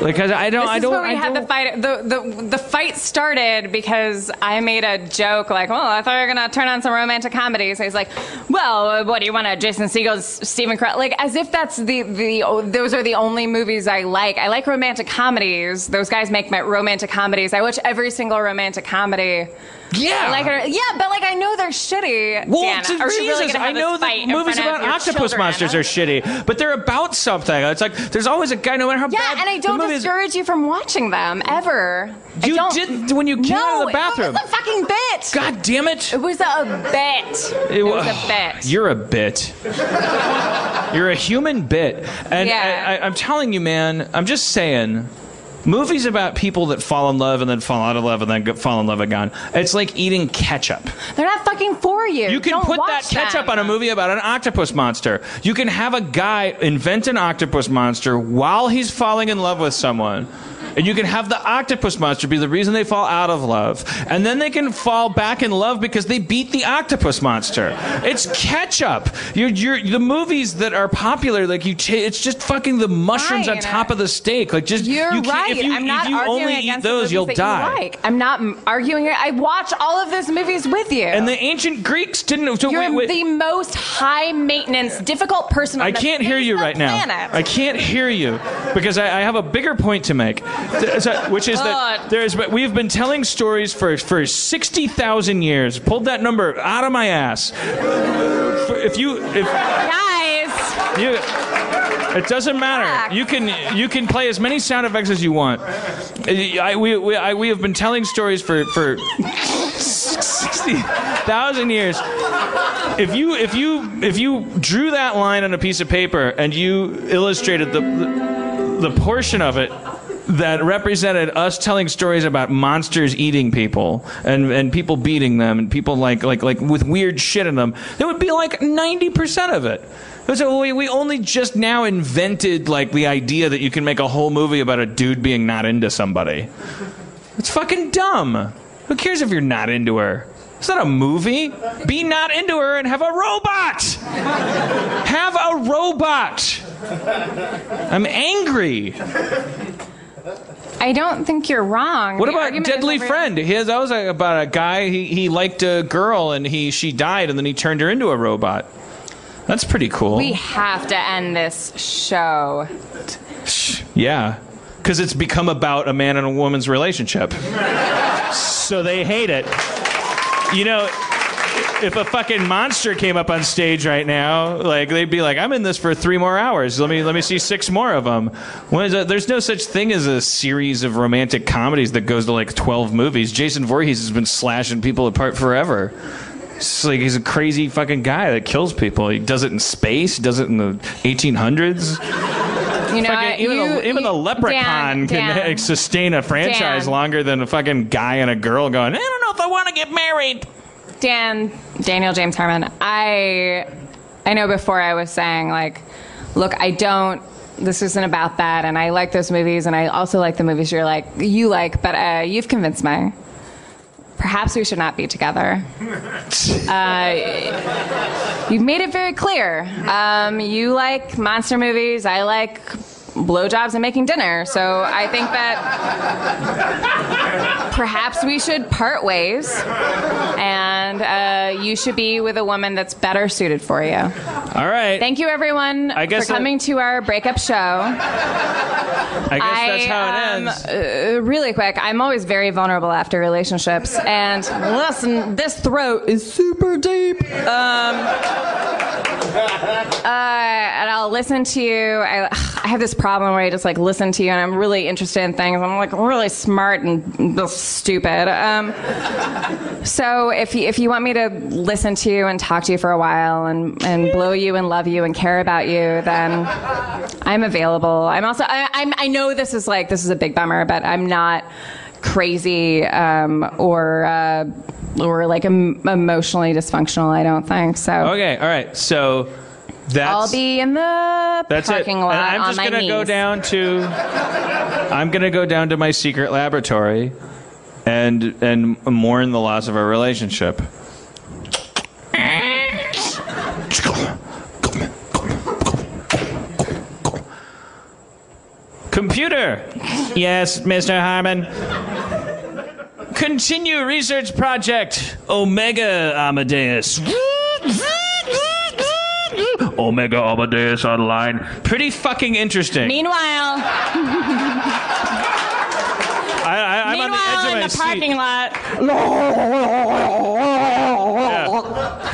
Because I don't. This I is don't. where we I had don't- the fight. The fight started because I made a joke like, "Oh, I thought you were gonna turn on some romantic comedies." So he's like, "Well, what do you want? A Jason Segel's Stephen Crow?" Like as if that's those are the only movies I like. I like romantic comedies. Those guys make my romantic comedies. I watch every single romantic comedy. Yeah. I like it. Yeah, but like I know they're shitty. Well, Dan. Are we really Jesus, gonna have I know this fight the in movies front of about your octopus children? monsters are shitty, but they're about something. It's like there's always a guy, no matter how Yeah, bad and I don't the movie is. discourage you from watching them ever. You I don't, did when you came out of the bathroom. No, it was a fucking bit. God damn it! It was a bit. It was a bit. You're a bit. You're a human bit, and Yeah. I'm telling you, man. I'm just saying. Movies about people that fall in love and then fall out of love and then fall in love again. It's like eating ketchup. They're not fucking for you. You can Don't put that watch ketchup them. on a movie about an octopus monster. You can have a guy invent an octopus monster while he's falling in love with someone. And you can have the octopus monster be the reason they fall out of love. And then they can fall back in love because they beat the octopus monster. It's ketchup. The movies that are popular, like it's just fucking the mushrooms on Fine. top of the steak. Like just You're you can't, right. if you, I'm not if you arguing only eat against those, the you'll movies that die. you like. I'm not arguing. I watch all of those movies with you. And the ancient Greeks didn't. So You're wait. the most high maintenance, difficult person on I the can't hear face you of the right now. planet. I can't hear you because I have a bigger point to make, which is that we've been telling stories for 60,000 years. Pulled that number out of my ass. It doesn't matter. You can play as many sound effects as you want. We have been telling stories for 60,000 years. If you drew that line on a piece of paper and you illustrated the portion of it that represented us telling stories about monsters eating people and people beating them and people like with weird shit in them, there would be like 90% of it. So we only just now invented like the idea that you can make a whole movie about a dude being not into somebody. It's fucking dumb. Who cares if you're not into her? It's not a movie. Be not into her and have a robot. Have a robot. I'm angry. I don't think you're wrong. What The about argument Deadly is over- Friend? That was about a guy. He liked a girl and she died and then he turned her into a robot. That's pretty cool. We have to end this show. Yeah, because it's become about a man and a woman's relationship. So they hate it. You know, if a fucking monster came up on stage right now, like they'd be like, "I'm in this for 3 more hours. Let me see 6 more of them." There's no such thing as a series of romantic comedies that goes to like 12 movies. Jason Voorhees has been slashing people apart forever. It's like he's a crazy fucking guy that kills people. He does it in space. He does it in the 1800s. You know, Fucking, even the leprechaun can sustain a franchise longer than a fucking guy and a girl going, "I don't know if I want to get married." Daniel James Harmon, I know before I was saying, like, look, this isn't about that, and I like those movies, and I also like the movies you like, but you've convinced me. Perhaps we should not be together. You've made it very clear. You like monster movies, I like blowjobs and making dinner, so I think that perhaps we should part ways, and you should be with a woman that's better suited for you. All right. Thank you, everyone, for coming to our breakup show. I guess that's how it ends. Really quick, I'm always very vulnerable after relationships, and listen, this throat is super deep. And I'll listen to you. I have this problem where I just like listen to you, and I'm really interested in things. I'm like really smart and stupid. So if you want me to listen to you and talk to you for a while and blow you and love you and care about you, then I'm available. I'm also I know this is a big bummer, but I'm not crazy or like emotionally dysfunctional. I don't think so. Okay, all right. So I'll be in the parking lot and I'm on just my gonna knees. I'm gonna go down to my secret laboratory and mourn the loss of our relationship. Computer, Yes, Mr. Harmon. Continue research project Omega Amadeus. Omega Amadeus online. Pretty fucking interesting. Meanwhile, I'm on the edge of my in the parking lot.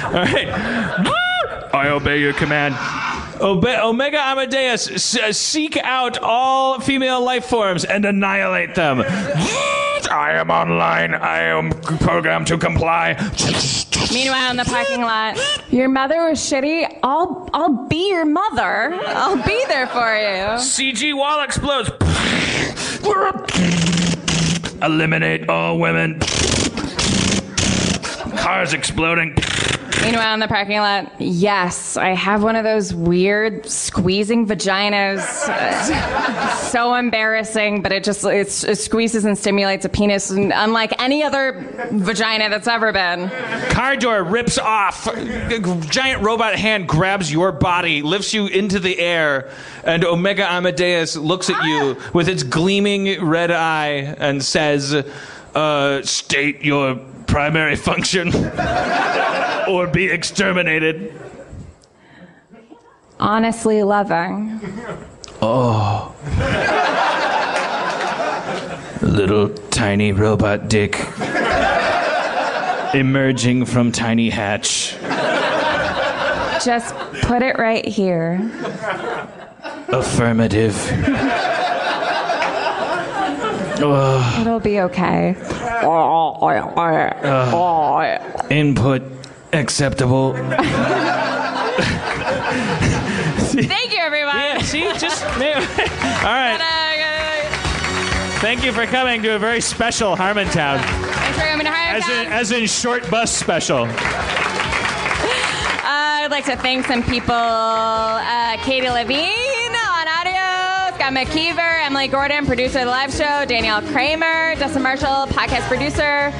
All right. I obey your command. Omega Amadeus, seek out all female life forms and annihilate them. I am online. I am programmed to comply. Meanwhile, in the parking lot, your mother was shitty. I'll be your mother. I'll be there for you. CG wall explodes. Eliminate all women. Cars exploding. Meanwhile, in the parking lot, yes, I have one of those weird squeezing vaginas. So embarrassing, but it squeezes and stimulates a penis unlike any other vagina that's ever been. Car door rips off. A giant robot hand grabs your body, lifts you into the air, and Omega Amadeus looks at you with its gleaming red eye and says, state your primary function or be exterminated. Honestly loving. Oh. Little tiny robot dick emerging from tiny hatch. Just put it right here. Affirmative. It'll be okay. Input acceptable. Thank you, everyone. Yeah, see, just all right. Thank you for coming to a very special Harmontown. Thanks for coming to Harmontown. As in short bus special. I'd like to thank some people. Katie Levine on audio, Scott McKeever, Emily Gordon, producer of the live show, Danielle Kramer, Dustin Marshall, podcast producer,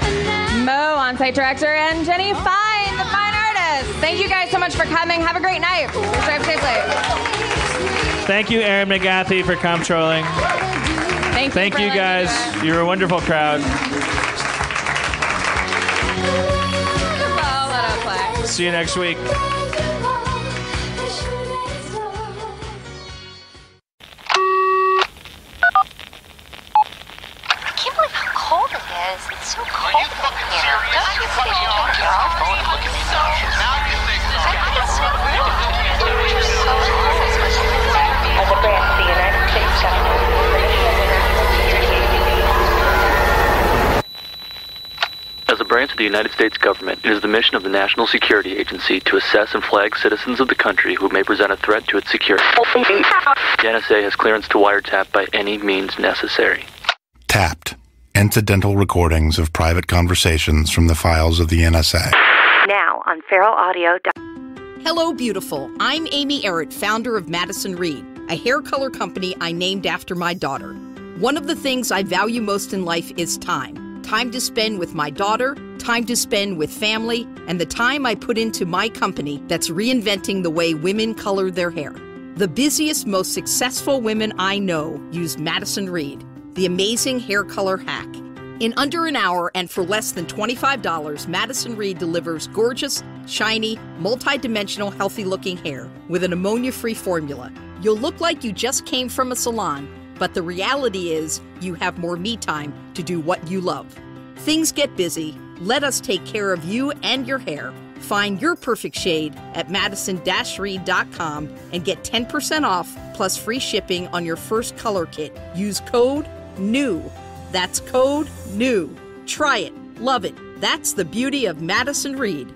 Mo, on-site director, and Jenny Fine, the fine artist. Thank you guys so much for coming. Have a great night. Drive safely. Thank you, Aaron McGathy, for comptrolling. Thank you guys. You're a wonderful crowd. See you next week. It's so cold in here. Don't you think you can get off phone and look at me now? Now you think so. It's so rude. You're so rude. As a branch of the United States government. As a branch of the United States government, it is the mission of the National Security Agency to assess and flag citizens of the country who may present a threat to its security. The NSA has clearance to wiretap by any means necessary. Tapped. Incidental recordings of private conversations from the files of the NSA. Now on feralaudio. Hello, beautiful. I'm Amy Errett, founder of Madison Reed, a hair color company I named after my daughter. One of the things I value most in life is time. Time to spend with my daughter, time to spend with family, and the time I put into my company that's reinventing the way women color their hair. The busiest, most successful women I know use Madison Reed, the amazing hair color hack. In under an hour and for less than $25, Madison Reed delivers gorgeous, shiny, multi-dimensional, healthy-looking hair with an ammonia-free formula. You'll look like you just came from a salon, but the reality is you have more me time to do what you love. Things get busy. Let us take care of you and your hair. Find your perfect shade at madison-reed.com and get 10% off plus free shipping on your first color kit. Use code NEW. That's code NEW. Try it. Love it. That's the beauty of Madison Reed.